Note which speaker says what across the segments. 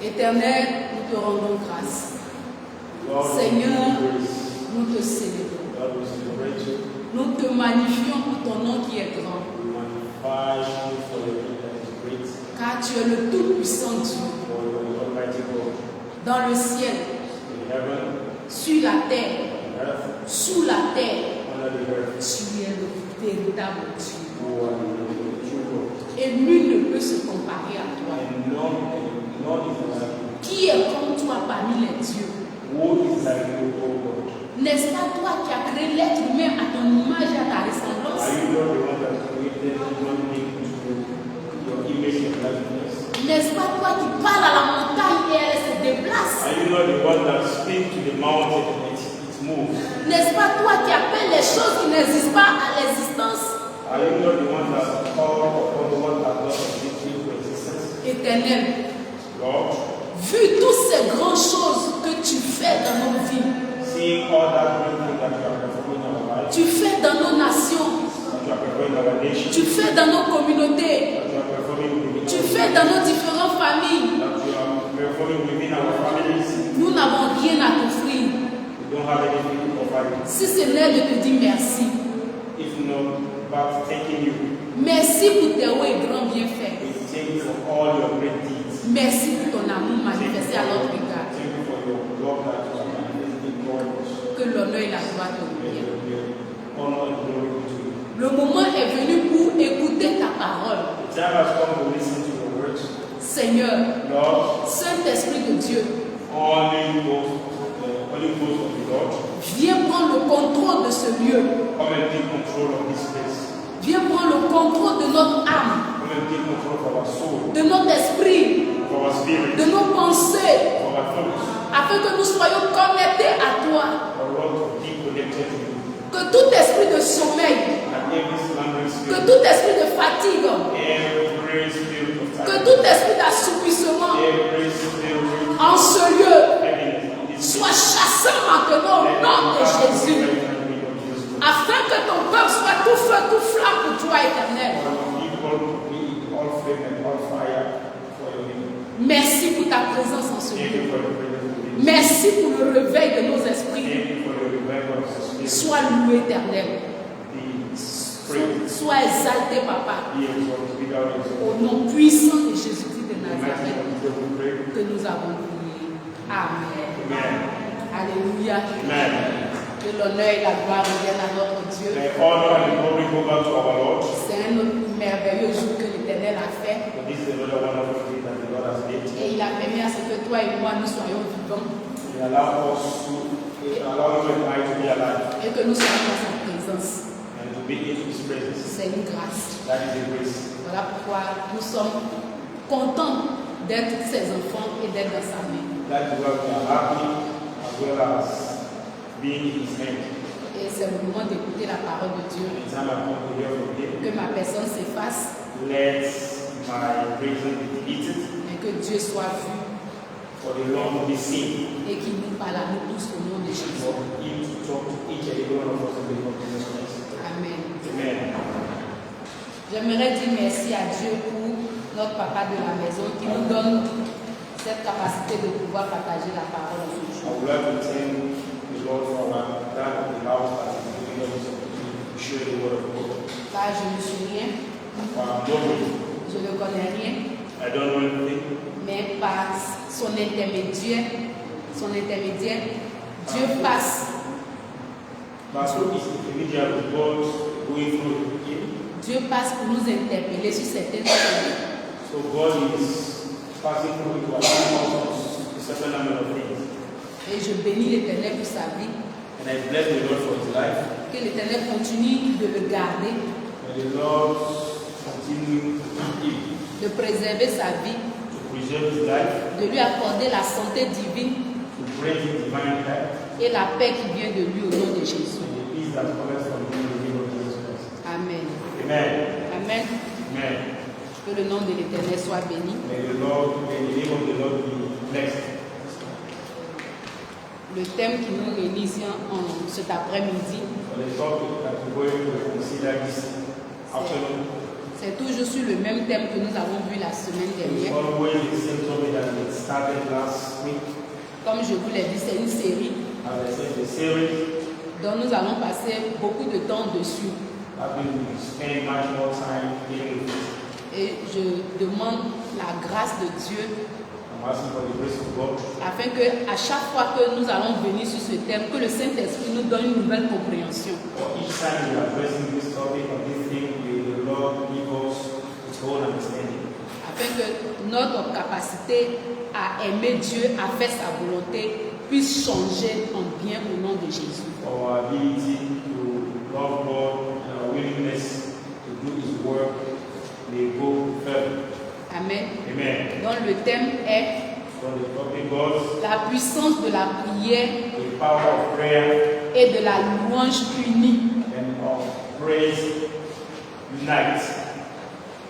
Speaker 1: Éternel, nous te rendons grâce. Seigneur, nous te célébrons. Nous te magnifions pour ton nom qui est grand. Car tu es le tout-puissant Dieu. Dans le ciel, sur la terre, sous la terre, tu es le véritable Dieu. Et nul ne peut se comparer à toi. Qui est comme toi parmi les dieux? N'est-ce pas toi qui as créé l'être humain à ton image et à ta ressemblance? N'est-ce pas toi qui parles à la montagne et elle se déplace? N'est-ce pas toi qui appelles les choses qui n'existent pas à l'existence? Éternel, vu toutes ces grandes choses que tu fais dans nos vies, tu fais dans nos nations, tu fais dans nos communautés, tu fais dans nos différentes familles, nous n'avons rien à t'offrir. Si ce n'est de te dire merci. Merci pour tes hauts et grands bienfaits. Merci pour ton amour manifesté à notre égard. Que l'honneur et la gloire te reviennent. Le moment est venu pour écouter ta parole. Seigneur, Saint-Esprit de Dieu, viens prendre le contrôle de ce lieu. Viens prendre le contrôle de notre âme, de notre esprit, de nos pensées, afin que nous soyons connectés à toi. Que tout esprit de sommeil, que tout esprit de fatigue, que tout esprit d'assoupissement en ce lieu soit chassé maintenant au nom de Jésus, afin que ton peuple soit tout feu, tout flamme pour toi, Éternel. Merci pour ta présence en ce lieu. Merci pour le réveil de nos esprits. Sois loué, Éternel. Sois exalté, Papa. Au nom puissant de Jésus-Christ de Nazareth que nous avons prié. Amen. Alléluia. Que l'honneur et la gloire reviennent à notre Dieu. C'est un autre merveilleux jour que l'Éternel a fait. Et il a permis à ce que toi et moi nous soyons vivants. Et que nous soyons dans sa présence. C'est une grâce. Voilà pourquoi nous sommes contents d'être ses enfants et d'être dans sa main. Et c'est le moment d'écouter la parole de Dieu. Que ma personne s'efface. Et que Dieu soit vu. Et qu'il nous parle à nous tous au nom de Jésus. Amen. J'aimerais dire merci à Dieu pour notre papa de la maison qui nous donne cette capacité de pouvoir partager la parole aujourd'hui. Car je ne suis rien. Je ne connais rien. Mais par son intermédiaire, Dieu passe. Dieu passe pour nous interpeller sur certaines choses. Et je bénis l'Éternel pour sa vie. Que l'Éternel continue de le garder. De préserver sa vie. De lui accorder la santé divine. Et la paix qui vient de lui au nom de Jésus. Amen. Amen. Que le nom de l'Éternel soit béni. Le thème qui nous réunit ici cet après-midi, C'est toujours sur le même thème que nous avons vu la semaine dernière. Comme je vous l'ai dit, c'est une série. Donc nous allons passer beaucoup de temps dessus. Et je demande la grâce de Dieu afin que à chaque fois que nous allons venir sur ce thème, que le Saint-Esprit nous donne une nouvelle compréhension. Afin que notre capacité à aimer Dieu, à faire sa volonté, puisse changer en bien au nom de Jésus. Amen.
Speaker 2: Amen.
Speaker 1: Donc le thème est la puissance de la prière et de la louange unie.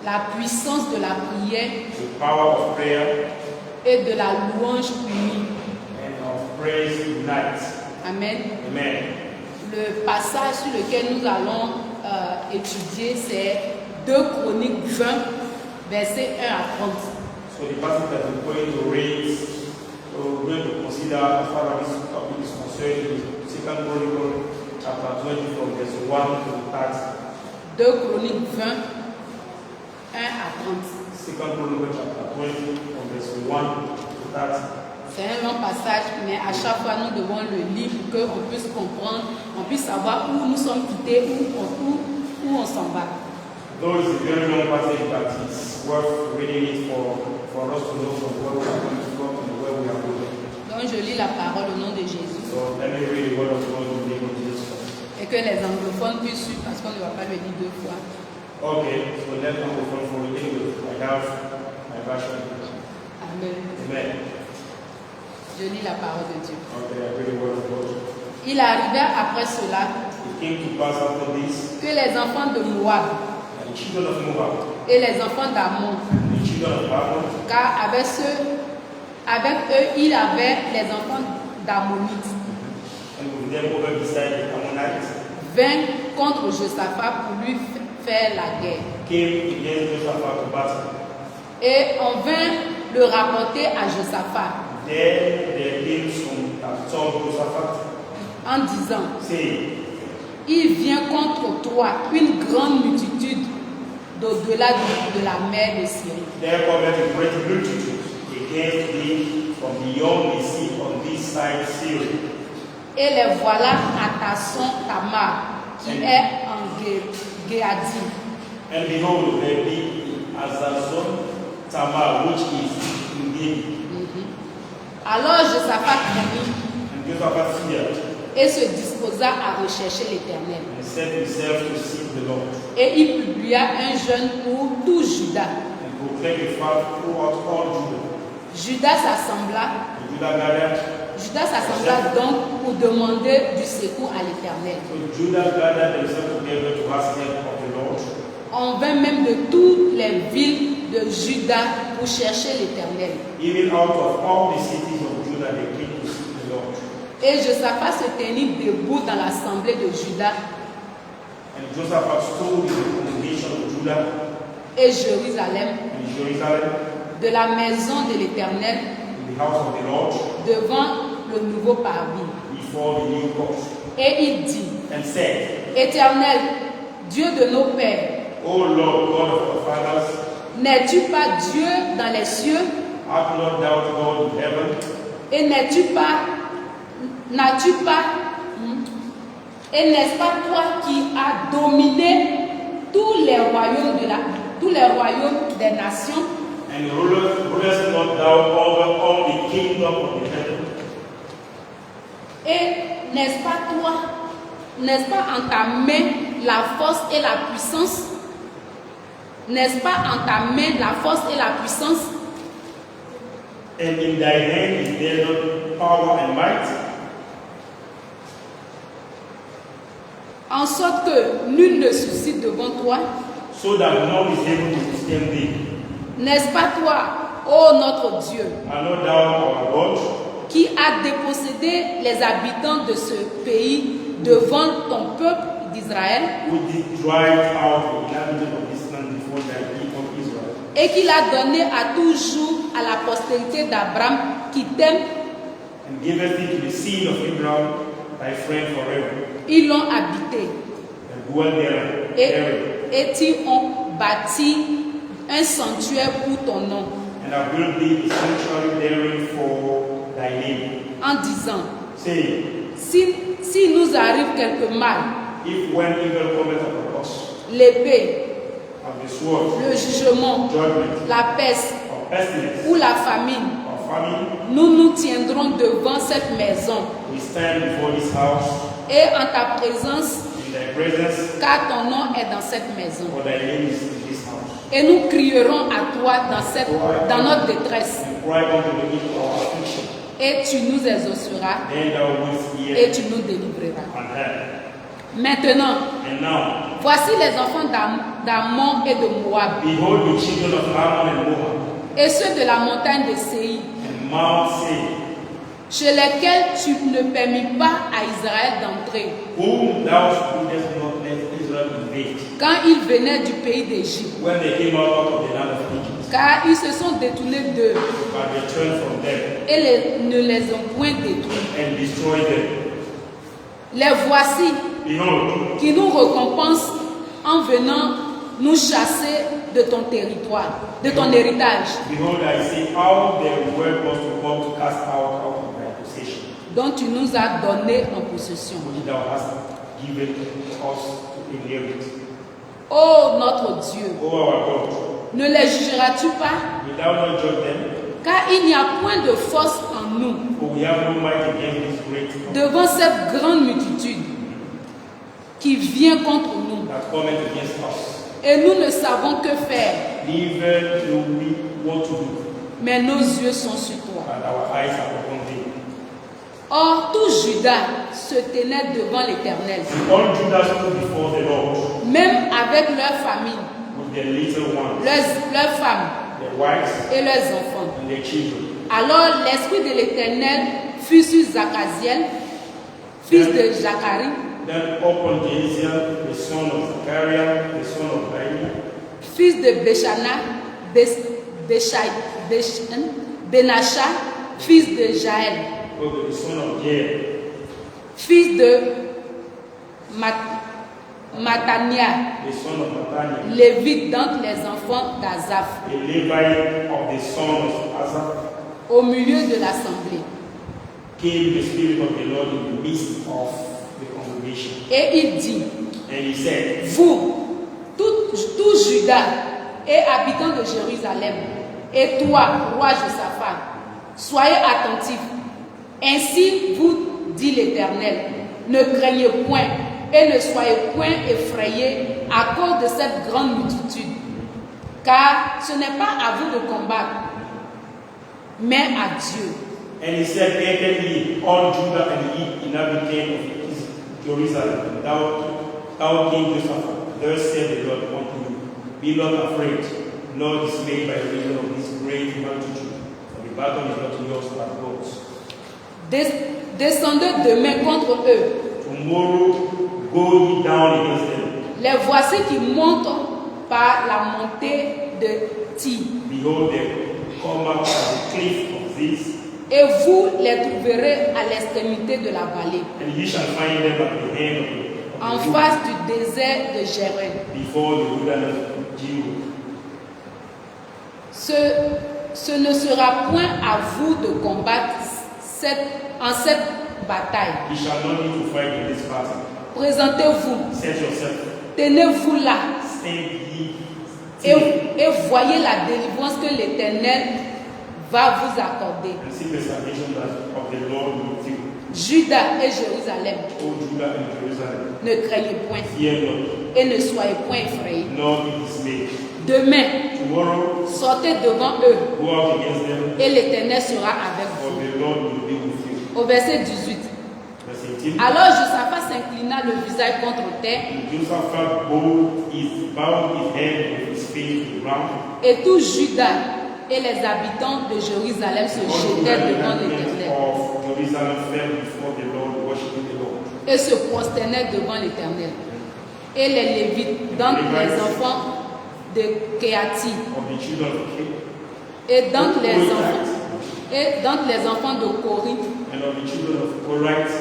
Speaker 1: La puissance de la prière et de la louange unie. Amen.
Speaker 2: Amen.
Speaker 1: Le passage sur lequel nous allons étudier, c'est 2 Chroniques 20, versets 1 à 30.
Speaker 2: So the passage that we're going to read, we're going to consider as far as this topic is concerned, is 2 Chronicles chapter 20 from verse 1 to 30.
Speaker 1: 2 Chroniques 20, 1 à 30.
Speaker 2: 2 Chronicles chapter 20 from verse 1 to 30.
Speaker 1: C'est un long passage, mais à chaque fois nous devons le lire pour qu'on puisse comprendre, on puisse savoir où nous sommes quittés, où on s'en va.
Speaker 2: Though it's a very long passage, but it's worth reading it for us to know from where we are going to come and where we are going.
Speaker 1: Donc je lis la parole au nom de Jésus.
Speaker 2: So let me read the word of God in the name of Jesus Christ.
Speaker 1: Et que les anglophones puissent suivre parce qu'on ne va pas le lire 2 fois.
Speaker 2: Okay, so let me go for the English. I have my version.
Speaker 1: Amen.
Speaker 2: Amen.
Speaker 1: Je lis la parole de Dieu.
Speaker 2: Okay, I read the word of God.
Speaker 1: Il arriva après cela
Speaker 2: It came to pass after this,
Speaker 1: que les enfants de Moab
Speaker 2: and the children of Moab,
Speaker 1: et les enfants d'Ammon,
Speaker 2: and the children of Ammon,
Speaker 1: car avec eux il avait les enfants d'Ammonites,
Speaker 2: and with them over beside the Ammonites,
Speaker 1: vinrent contre Josaphat pour lui faire la guerre.
Speaker 2: came against Josaphat to battle.
Speaker 1: Et on vint le rapporter à Josaphat
Speaker 2: Then there came some that told Josaphat,
Speaker 1: en disant:
Speaker 2: saying,
Speaker 1: il vient contre toi une grande multitude d'au-delà de la mer de Syrie.
Speaker 2: there cometh a great multitude against thee from beyond the sea on this side Syria.
Speaker 1: Et les voilà à Tasson Tamar, qui est en Géadi.
Speaker 2: And behold, there be Azazon Tamar, which is in Gibeah.
Speaker 1: Alors Josaphat craignit
Speaker 2: And Josaphat feared,
Speaker 1: et se disposa à rechercher l'Éternel.
Speaker 2: and set himself to seek the Lord,
Speaker 1: Et il publia un jeûne pour tout Juda.
Speaker 2: and proclaimed a fast throughout all Judah.
Speaker 1: Juda s'assembla
Speaker 2: And Judah gathered
Speaker 1: donc pour demander du secours à l'Éternel.
Speaker 2: So Judah gathered themselves together to ask help of the Lord.
Speaker 1: On vint même de toutes les villes de Juda pour chercher l'Éternel.
Speaker 2: Even out of all the cities of Judah, they came to seek the Lord.
Speaker 1: Et Josaphat se tenit debout dans l'assemblée de Juda
Speaker 2: And Josaphat stood in the congregation of Judah
Speaker 1: et Jérusalem,
Speaker 2: in Jerusalem,
Speaker 1: de la maison de l'Éternel,
Speaker 2: in the house of the Lord,
Speaker 1: devant le nouveau parvis.
Speaker 2: before the new court,
Speaker 1: Et il dit:
Speaker 2: and said,
Speaker 1: Éternel, Dieu de nos pères,
Speaker 2: O Lord, God of our fathers,
Speaker 1: n'es-tu pas Dieu dans les cieux?
Speaker 2: art not thou God in heaven?
Speaker 1: Et n'as-tu pas, et n'est-ce pas toi qui as dominé tous les royaumes des nations?
Speaker 2: And rulest not thou over all the kingdom of the heaven?
Speaker 1: Et n'est-ce pas en ta main la force et la puissance? N'est-ce pas en ta main la force et la puissance?
Speaker 2: And in thy hand is there not power and might?
Speaker 1: En sorte que nul ne suscite devant toi.
Speaker 2: So that none is able to withstand thee.
Speaker 1: N'est-ce pas toi, ô notre Dieu,
Speaker 2: Are not thou our God,
Speaker 1: qui a dépossédé les habitants de ce pays devant ton peuple d'Israël?
Speaker 2: who did drive out the inhabitants of this land before
Speaker 1: Et qu'il a donné à toujours à la postérité d'Abraham qui t'aime.
Speaker 2: And giveth thee to the seed of Abraham, thy friend forever.
Speaker 1: Ils l'ont habité.
Speaker 2: And dwell therein.
Speaker 1: Et ils ont bâti un sanctuaire pour ton nom.
Speaker 2: And I built thee a sanctuary therein for thy name.
Speaker 1: En disant,
Speaker 2: Say,
Speaker 1: si nous arrive quelque mal,
Speaker 2: if when evil cometh upon us,
Speaker 1: l'épée,
Speaker 2: of the sword,
Speaker 1: le jugement,
Speaker 2: judgment,
Speaker 1: la peste
Speaker 2: or pestilence,
Speaker 1: ou la famine,
Speaker 2: or famine,
Speaker 1: nous nous tiendrons devant cette maison
Speaker 2: we stand before this house
Speaker 1: et en ta présence,
Speaker 2: in thy presence,
Speaker 1: car ton nom est dans cette maison.
Speaker 2: for thy name is in this house.
Speaker 1: Et nous crierons à toi dans notre détresse.
Speaker 2: And cry unto thee in our affliction.
Speaker 1: Et tu nous exauceras
Speaker 2: Then thou wilt hear
Speaker 1: et tu nous délivreras.
Speaker 2: and help.
Speaker 1: Maintenant,
Speaker 2: And now,
Speaker 1: voici les enfants d'Ammon et de Moab,
Speaker 2: behold the children of Ammon and Moab,
Speaker 1: et ceux de la montagne de Séir,
Speaker 2: and Mount Seir,
Speaker 1: chez lesquels tu ne permis pas à Israël d'entrer,
Speaker 2: whom thou wouldest not let Israel invade,
Speaker 1: quand ils venaient du pays d'Égypte,
Speaker 2: when they came out of the land of Egypt,
Speaker 1: car ils se sont détournés d'eux
Speaker 2: but returned from them,
Speaker 1: et ne les ont point détruits.
Speaker 2: and destroyed them.
Speaker 1: Les voici
Speaker 2: Behold,
Speaker 1: qui nous récompensent en venant nous chasser de ton territoire, de ton héritage,
Speaker 2: behold, I see how they were supposed to come to cast out of thy possession,
Speaker 1: dont tu nous as donné en possession.
Speaker 2: which thou hast given us to inherit.
Speaker 1: Ô notre Dieu,
Speaker 2: O our God,
Speaker 1: ne les jugeras-tu pas?
Speaker 2: wilt thou not judge them?
Speaker 1: Car il n'y a point de force en nous
Speaker 2: For we have no might against this great company
Speaker 1: devant cette grande multitude qui vient contre nous.
Speaker 2: that cometh against us.
Speaker 1: Et nous ne savons que faire,
Speaker 2: Neither know we what to do,
Speaker 1: mais nos yeux sont sur toi.
Speaker 2: and our eyes are upon thee.
Speaker 1: Or, tout Judas se tenait devant l'Éternel,
Speaker 2: All Judah stood before the Lord
Speaker 1: même avec leurs familles,
Speaker 2: with their little ones,
Speaker 1: leurs femmes
Speaker 2: their wives,
Speaker 1: et leurs enfants.
Speaker 2: and their children.
Speaker 1: Alors l'Esprit de l'Éternel fut sur Zachaziel, fils de Zacharie,
Speaker 2: Then upon Jaziel, the son of Zachariah, the son of Baini,
Speaker 1: fils de Béchana, Benasha, fils de Jaël,
Speaker 2: the son of Jael,
Speaker 1: fils de Matania,
Speaker 2: the son of Mattaniah,
Speaker 1: lévite d'entre les enfants d'Azaph,
Speaker 2: a Levite of the son of Asaph,
Speaker 1: au milieu de l'assemblée.
Speaker 2: came the Spirit of the Lord in the midst of the congregation.
Speaker 1: Et il dit,
Speaker 2: And he said,
Speaker 1: vous, tout Judas et habitants de Jérusalem, et toi, roi Josaphat, soyez attentifs. Ainsi vous dit l'Éternel, ne craignez point et ne soyez point effrayés à cause de cette grande multitude, car ce n'est pas à vous de combattre, mais à Dieu.
Speaker 2: And he said, Enter ye, all Judah and ye inhabitants of Jerusalem, thou King Josaphat, thus said the Lord unto you, be not afraid, nor dismayed by reason of this great multitude, for the battle is not yours but God's.
Speaker 1: Descendez demain contre eux.
Speaker 2: Tomorrow go ye down against them.
Speaker 1: Les voici qui montent par la montée de Tyr.
Speaker 2: Behold them come up at the cliff of this,
Speaker 1: Et vous les trouverez à l'extrémité de la vallée,
Speaker 2: and ye shall find them at the end of
Speaker 1: en
Speaker 2: the
Speaker 1: face du désert de Jéruel.
Speaker 2: before the wilderness of Jehu.
Speaker 1: Ce ne sera point à vous de combattre en cette bataille.
Speaker 2: Ye shall not need to fight in this battle.
Speaker 1: Présentez-vous,
Speaker 2: Set yourself,
Speaker 1: tenez-vous là
Speaker 2: stand ye
Speaker 1: et voyez la délivrance que l'Éternel va vous accorder.
Speaker 2: and see the salvation of the Lord with you.
Speaker 1: Judas et Jérusalem,
Speaker 2: O Judah and Jerusalem,
Speaker 1: ne craignez point
Speaker 2: fear not,
Speaker 1: et ne soyez point effrayés.
Speaker 2: nor be dismayed.
Speaker 1: Demain,
Speaker 2: Tomorrow
Speaker 1: sortez devant eux
Speaker 2: go out against them,
Speaker 1: et l'Éternel sera avec
Speaker 2: for
Speaker 1: vous.
Speaker 2: the Lord will be with you.
Speaker 1: Au verset 18.
Speaker 2: Verse 18.
Speaker 1: Alors Josaphat s'inclina le visage contre terre
Speaker 2: And Josaphat bowed his head with his face to the ground.
Speaker 1: et tout Judas et les habitants de Jérusalem se
Speaker 2: All
Speaker 1: jetaient
Speaker 2: Judah
Speaker 1: devant
Speaker 2: and the
Speaker 1: l'Éternel
Speaker 2: inhabitants of Jerusalem fell before the Lord, worshiping the Lord.
Speaker 1: et se prosternaient devant l'Éternel. Et les Lévites, donc les enfants de Keati.
Speaker 2: of the children of Cain,
Speaker 1: Et d'entre les enfants de Cori
Speaker 2: and of the children of Korite,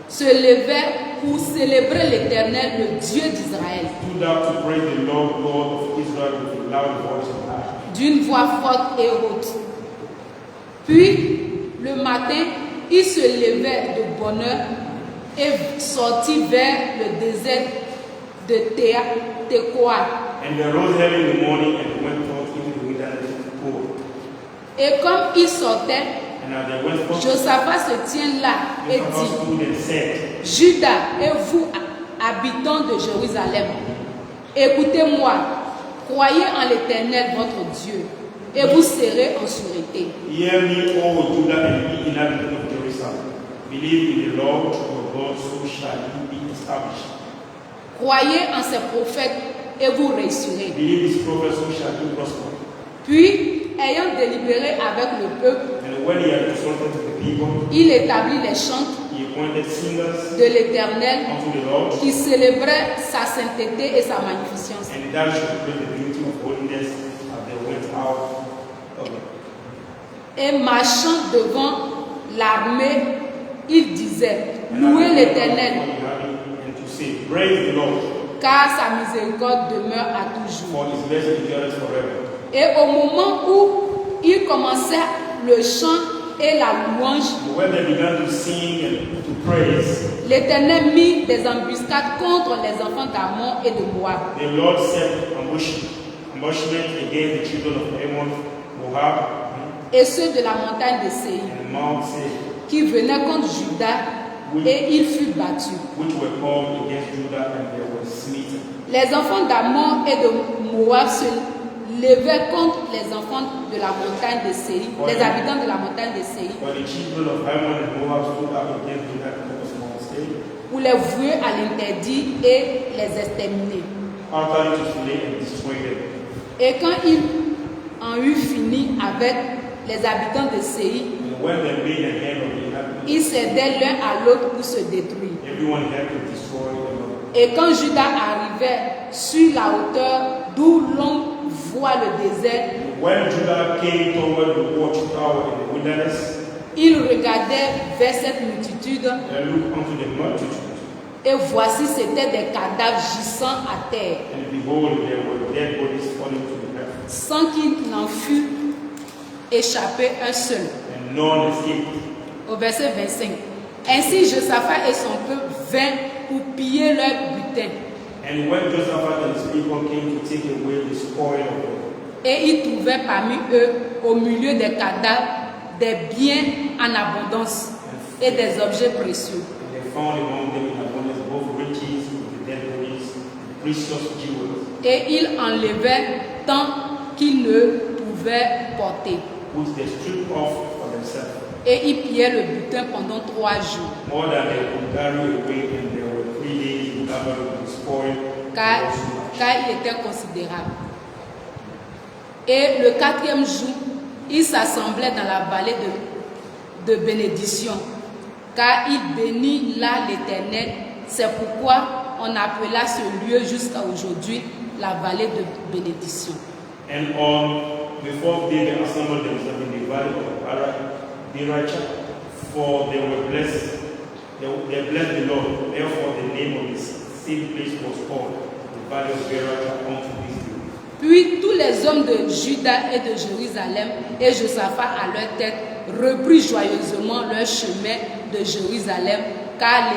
Speaker 1: se levaient pour célébrer l'Éternel, le Dieu d'Israël,
Speaker 2: stood up to praise the Lord God of Israel with a loud voice and loud.
Speaker 1: d'une voix forte et haute. Puis, le matin, ils se levaient de bonne heure et sortirent vers le désert de Tekoa.
Speaker 2: And they rose early in the morning and went forth into the wilderness of Tekoa.
Speaker 1: Et comme ils sortaient,
Speaker 2: And as they went forth,
Speaker 1: Josaphat se tient là et
Speaker 2: Josaphat
Speaker 1: dit:
Speaker 2: stood and said,
Speaker 1: Judas et vous, habitants de Jérusalem, écoutez-moi, croyez en l'Éternel votre Dieu, et vous serez en sûreté.
Speaker 2: Hear me, O Judah, and ye inhabitants of Jerusalem. Believe in the Lord your God, so shall you be established.
Speaker 1: Croyez en ses prophètes et vous réussirez.
Speaker 2: Believe his prophets, so shall you prosper.
Speaker 1: Puis, ayant délibéré avec le peuple,
Speaker 2: And when he had consulted with the people,
Speaker 1: il établit les chants
Speaker 2: he appointed singers
Speaker 1: de l'Éternel
Speaker 2: unto the Lord,
Speaker 1: qui célébraient sa sainteté et sa magnificence.
Speaker 2: and thou shalt praise the beauty of holiness as they went out of it.
Speaker 1: Et marchant devant l'armée, il disait: Louez l'Éternel,
Speaker 2: And to say, praise the Lord,
Speaker 1: car sa miséricorde demeure à toujours.
Speaker 2: for his mercy endureth forever.
Speaker 1: Et au moment où il commençait le chant et la louange,
Speaker 2: But when they began to sing and to praise,
Speaker 1: l'Éternel mit des embuscades contre les enfants d'Ammon et de Moab.
Speaker 2: the Lord set ambushment against the children of Ammon, Moab,
Speaker 1: Et ceux de la montagne de Séir,
Speaker 2: and Mount Seir,
Speaker 1: qui venaient contre Juda, et il fut battu.
Speaker 2: which were called against Judah, and they were smitten.
Speaker 1: Les enfants d'Ammon et de Moab se levaient contre les enfants de la montagne de Séir, les habitants de la montagne de Séir,
Speaker 2: But the children of Ammon and Moab stood up against Judah because of Mount Seir,
Speaker 1: pour les vouer à l'interdit et les exterminer.
Speaker 2: utterly to slay and destroy them.
Speaker 1: Et quand il en eut fini avec les habitants de Séir,
Speaker 2: And when they made an end of the inhabitants,
Speaker 1: ils s'aidaient l'un à l'autre pour se détruire.
Speaker 2: everyone had to destroy them.
Speaker 1: Et quand Judas arrivait sur la hauteur d'où l'on voit le désert,
Speaker 2: When Judah came toward the watchtower in the wilderness,
Speaker 1: il regardait vers cette multitude,
Speaker 2: they looked unto the multitude,
Speaker 1: et voici c'étaient des cadavres gisant à terre,
Speaker 2: and behold, there were dead bodies falling to the earth,
Speaker 1: sans qu'il n'en fût échappé un seul.
Speaker 2: and none escaped.
Speaker 1: Au verset 25. Ainsi Josaphat et son peuple vinrent pour piller leur butin.
Speaker 2: And when Josaphat and his people came to take away the spoil of them,
Speaker 1: Et ils trouvèrent parmi eux, au milieu des cadavres, des biens en abondance et des objets précieux.
Speaker 2: and they found among them in abundance both riches of the dead bodies and precious jewels,
Speaker 1: Et ils enlevèrent tant qu'ils ne pouvaient porter.
Speaker 2: which they stripped off for themselves,
Speaker 1: Et ils pillèrent le butin pendant 3 jours,
Speaker 2: more than they could carry away, and there were 3 days in gathering the spoil.
Speaker 1: car il était considérable. Et le 4e jour, ils s'assemblaient dans la vallée de bénédiction, car il bénit là l'Éternel. C'est pourquoi on appela ce lieu jusqu'à aujourd'hui la vallée de bénédiction.
Speaker 2: And on the 4th day they assembled themselves in the valley of Beracha, for they were blessed. They blessed the Lord. Therefore the name of the same place was called the valley of Beracha unto this day.
Speaker 1: Puis tous les hommes de Juda et de Jérusalem et Josaphat à leur tête reprirent joyeusement leur chemin de Jérusalem, car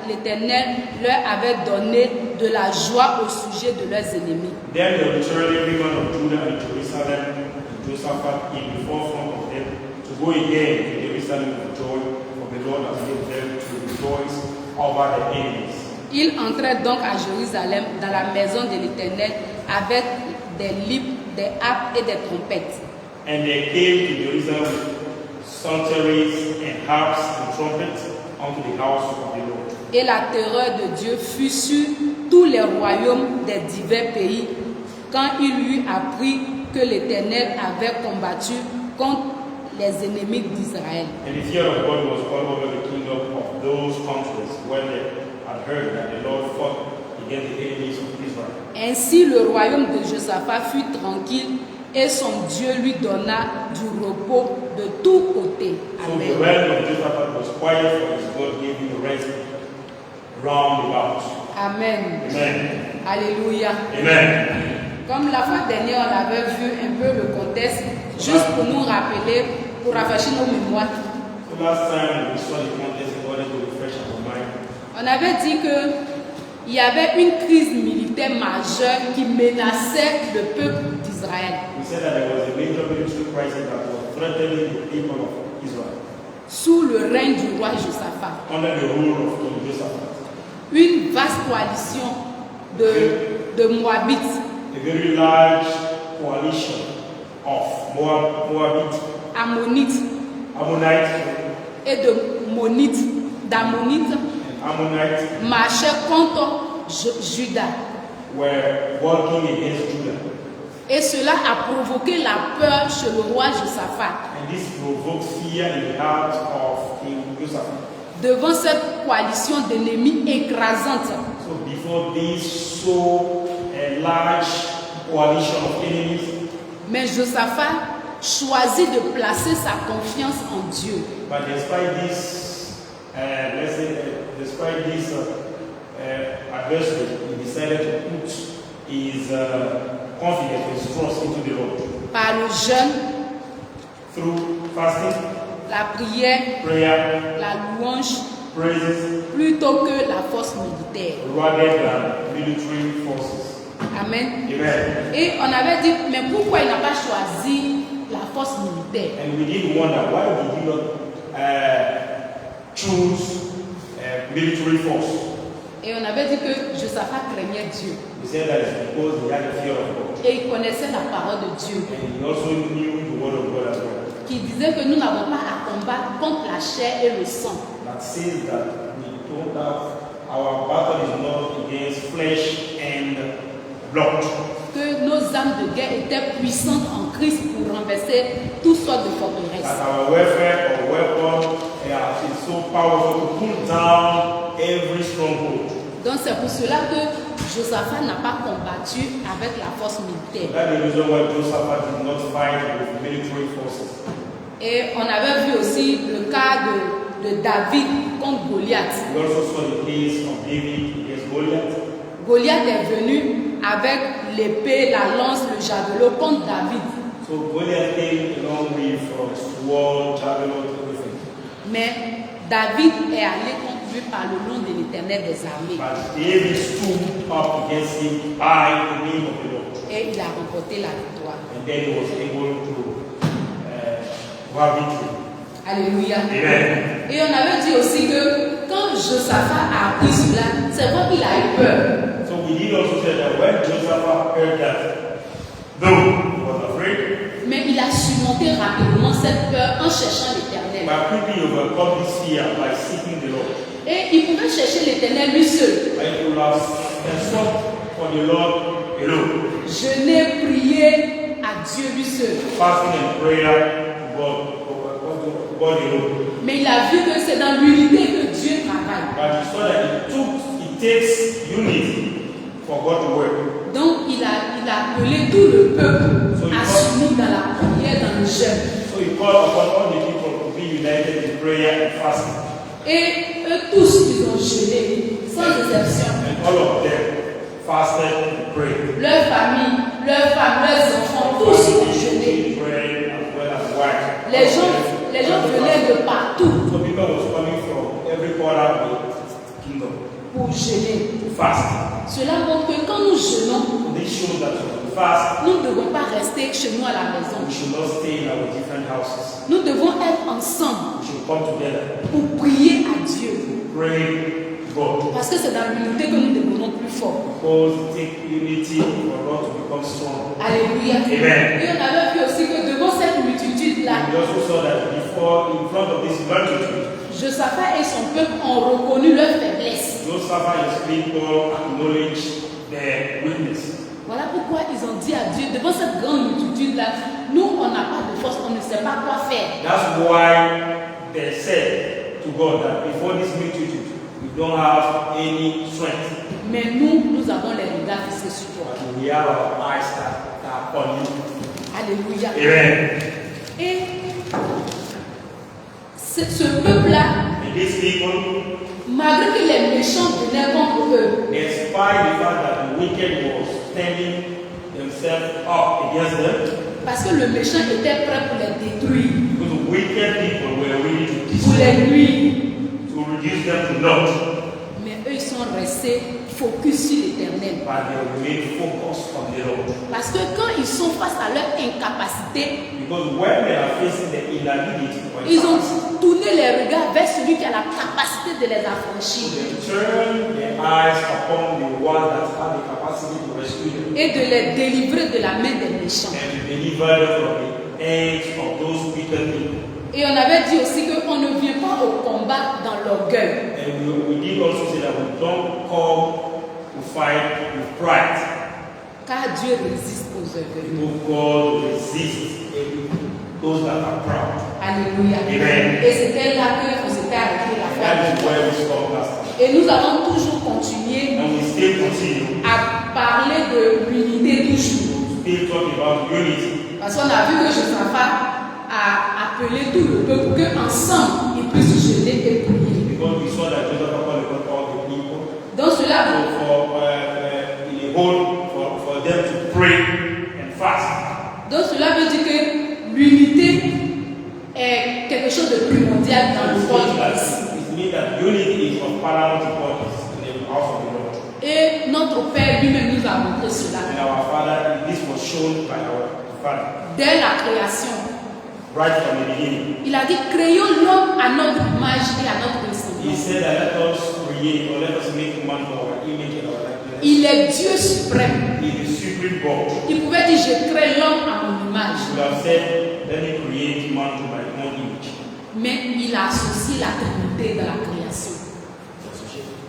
Speaker 1: l'Éternel leur avait donné de la joie au sujet de leurs ennemis.
Speaker 2: Then they returned every man of Judah and Jerusalem, and Josaphat in the forefront of them, to go again to Jerusalem with joy, for the Lord has made them to rejoice over their enemies.
Speaker 1: Ils entrèrent donc à Jérusalem dans la maison de l'Éternel avec des lips, des harpes et des trompettes.
Speaker 2: And they came to Jerusalem with psalteries and harps and trumpets unto the house of the Lord.
Speaker 1: Et la terreur de Dieu fut sur tous les royaumes des divers pays quand il eut appris que l'Éternel avait combattu contre les ennemis d'Israël.
Speaker 2: And the fear of God was all over the kingdom of those countries when they had heard that the Lord fought against the enemies of Israel.
Speaker 1: Ainsi le royaume de Josaphat fut tranquille et son Dieu lui donna du repos de tous côtés.
Speaker 2: So the
Speaker 1: Amen.
Speaker 2: realm of Josaphat was quiet, for his God gave him rest round about.
Speaker 1: Amen.
Speaker 2: Amen.
Speaker 1: Alléluia.
Speaker 2: Amen.
Speaker 1: Comme la fois dernière, on avait vu un peu le contexte, juste pour nous rappeler, pour rafraîchir nos mémoires.
Speaker 2: So last time we saw the context in order to refresh our mind.
Speaker 1: On avait dit qu'il y avait une crise militaire majeure qui menaçait le peuple d'Israël
Speaker 2: We said that there was a major military crisis that was threatening the people of Israel
Speaker 1: sous le règne du roi Josaphat.
Speaker 2: under the rule of King Josaphat.
Speaker 1: Une vaste coalition de Moabites,
Speaker 2: A very large coalition of Moabites,
Speaker 1: Ammonites
Speaker 2: Ammonites,
Speaker 1: et d'Ammonites
Speaker 2: and Ammonites
Speaker 1: marchaient contre Juda.
Speaker 2: were working against Judah.
Speaker 1: Et cela a provoqué la peur chez le roi Josaphat.
Speaker 2: And this provoked fear in the heart of King Josaphat.
Speaker 1: Devant cette coalition d'ennemis écrasante,
Speaker 2: So before this large coalition of enemies,
Speaker 1: mais Josaphat choisit de placer sa confiance en Dieu.
Speaker 2: but despite this, despite this adversary, he decided to put his confidence, his trust into the Lord
Speaker 1: Par le jeûne,
Speaker 2: through fasting,
Speaker 1: la prière,
Speaker 2: prayer,
Speaker 1: la louange,
Speaker 2: praises,
Speaker 1: plutôt que la force militaire.
Speaker 2: rather than military forces.
Speaker 1: Amen.
Speaker 2: Amen.
Speaker 1: Et on avait dit, mais pourquoi il n'a pas choisi la force militaire?
Speaker 2: And we did wonder, why did he not choose military force?
Speaker 1: Et on avait dit que Josaphat craignait Dieu.
Speaker 2: We said that it's because he had a fear of God.
Speaker 1: Et il connaissait la parole de Dieu,
Speaker 2: And he also knew the word of God as well.
Speaker 1: qui disait que nous n'avons pas à combattre contre la chair et le sang,
Speaker 2: That says that we don't have, our battle is not against flesh and blood.
Speaker 1: que nos armes de guerre étaient puissantes en Christ pour renverser toutes sortes de
Speaker 2: That
Speaker 1: forteresses.
Speaker 2: our warfare or weapon is so powerful to pull down every stronghold.
Speaker 1: Donc c'est pour cela que Josaphat n'a pas combattu avec la force militaire.
Speaker 2: That's the reason why Josaphat did not fight with military forces.
Speaker 1: Et on avait vu aussi le cas de David contre Goliath.
Speaker 2: We also saw the case of David against Goliath.
Speaker 1: Goliath est venu avec l'épée, la lance, le javelot contre David.
Speaker 2: So Goliath came along with sword, javelin, everything.
Speaker 1: Mais David est allé contre lui par le nom de l'Éternel des armées.
Speaker 2: But David stood up against him by the name of the Lord.
Speaker 1: Et il a remporté la victoire.
Speaker 2: And then he was able to have victory.
Speaker 1: Alléluia.
Speaker 2: Amen.
Speaker 1: Et on avait dit aussi que quand Josaphat a appris cela, c'est vrai qu'il a eu peur.
Speaker 2: So we did also say that when Josaphat heard that, though he was afraid,
Speaker 1: Mais il a surmonté rapidement cette peur en cherchant l'Éternel.
Speaker 2: but quickly overcome this fear by seeking the Lord.
Speaker 1: Et il pouvait chercher l'Éternel lui seul.
Speaker 2: And he would have sought for the Lord alone,
Speaker 1: Jeûner, prier à Dieu lui seul.
Speaker 2: fasting and prayer to God alone.
Speaker 1: Mais il a vu que c'est dans l'unité que Dieu travaille.
Speaker 2: But he saw that it takes unity for God to work.
Speaker 1: Donc il a appelé tout le peuple à s'unir dans la prière, dans le jeûne.
Speaker 2: So he called upon all the people to be united in prayer and fasting.
Speaker 1: Et eux tous, ils ont jeûné, sans exception.
Speaker 2: And all of them fasted and prayed.
Speaker 1: Leur famille, leurs femmes, leurs enfants, tous ont jeûné.
Speaker 2: Prayed as well as wives.
Speaker 1: Les gens venaient de partout
Speaker 2: So people was coming from every corner of the kingdom
Speaker 1: pour jeûner.
Speaker 2: to fast.
Speaker 1: Cela montre que quand nous jeûnons,
Speaker 2: This shows that when we fast,
Speaker 1: nous ne devons pas rester chez nous à la maison.
Speaker 2: we should not stay in our different houses.
Speaker 1: Nous devons être ensemble
Speaker 2: We should come together
Speaker 1: pour prier à Dieu.
Speaker 2: to pray to God.
Speaker 1: Parce que c'est dans l'unité que nous devenons plus forts.
Speaker 2: Because it takes unity for God to become strong.
Speaker 1: Alléluia.
Speaker 2: Amen.
Speaker 1: Et on avait vu aussi que devant cette multitude-là,
Speaker 2: We also saw that before, in front of this multitude,
Speaker 1: Josaphat et son peuple ont reconnu leur faiblesse.
Speaker 2: Josaphat and his people acknowledge their weakness.
Speaker 1: Voilà pourquoi ils ont dit à Dieu, devant cette grande multitude-là, nous, on n'a pas de force, on ne sait pas quoi faire.
Speaker 2: That's why they said to God that before this multitude, we don't have any strength.
Speaker 1: Mais nous avons les regards fixés sur toi.
Speaker 2: But we have our eyes that are on you.
Speaker 1: Alléluia.
Speaker 2: Amen.
Speaker 1: Et ce peuple-là,
Speaker 2: And these people,
Speaker 1: malgré que les méchants venaient contre eux,
Speaker 2: despite the fact that the wicked was standing themselves up against them,
Speaker 1: parce que le méchant était prêt pour les détruire,
Speaker 2: because the wicked people were ready to
Speaker 1: pour
Speaker 2: destroy,
Speaker 1: les nuire.
Speaker 2: to reduce them to naught,
Speaker 1: Mais eux, ils sont restés focus sur l'éternel.
Speaker 2: but they remained focused on the Lord.
Speaker 1: Parce que quand ils sont face à leur incapacité,
Speaker 2: Because when they are facing the inability or
Speaker 1: ils ont
Speaker 2: incapacity,
Speaker 1: tourné les regards vers celui qui a la capacité de les affranchir
Speaker 2: they turn their eyes upon the one that has the capacity to rescue them
Speaker 1: et de les délivrer de la main des méchants.
Speaker 2: and to deliver them from the hands of those wicked people.
Speaker 1: Et on avait dit aussi qu'on ne vient pas au combat dans l'orgueil.
Speaker 2: And we did also say that we don't come to fight with pride.
Speaker 1: Car Dieu résiste aux orgueilleux.
Speaker 2: Because God resists those that are proud.
Speaker 1: Alléluia.
Speaker 2: Amen.
Speaker 1: Et c'était là qu'on s'était arrêté la
Speaker 2: And
Speaker 1: fois
Speaker 2: that is
Speaker 1: dernière.
Speaker 2: where we stop last time.
Speaker 1: Et nous avons toujours continué
Speaker 2: And we still continue
Speaker 1: à parler de l'unité toujours.
Speaker 2: to still talk about unity.
Speaker 1: Parce qu'on a vu que Josaphat a appelé tout le peuple qu'ensemble ils puissent se jeter et prier.
Speaker 2: Because we saw that Jesus called all the people.
Speaker 1: Donc cela,
Speaker 2: So in a whole, for them to pray and fast.
Speaker 1: donc cela veut dire que l'unité est quelque chose de primordial dans le corps de Christ.
Speaker 2: It means that unity is of paramount importance in the house of the Lord.
Speaker 1: Et notre Père lui-même nous a montré cela.
Speaker 2: And our Father, this was shown by our Father
Speaker 1: Dès la création,
Speaker 2: right from the beginning.
Speaker 1: il a dit créons l'homme à notre image et à notre
Speaker 2: He
Speaker 1: ressemblance.
Speaker 2: said that let us create or let us make man for our image and our likeness.
Speaker 1: Il est Dieu suprême.
Speaker 2: He is the supreme God.
Speaker 1: Il pouvait dire je crée l'homme à mon image.
Speaker 2: He would have said, let me create man to my own image.
Speaker 1: Mais il a associé la Trinité dans la création.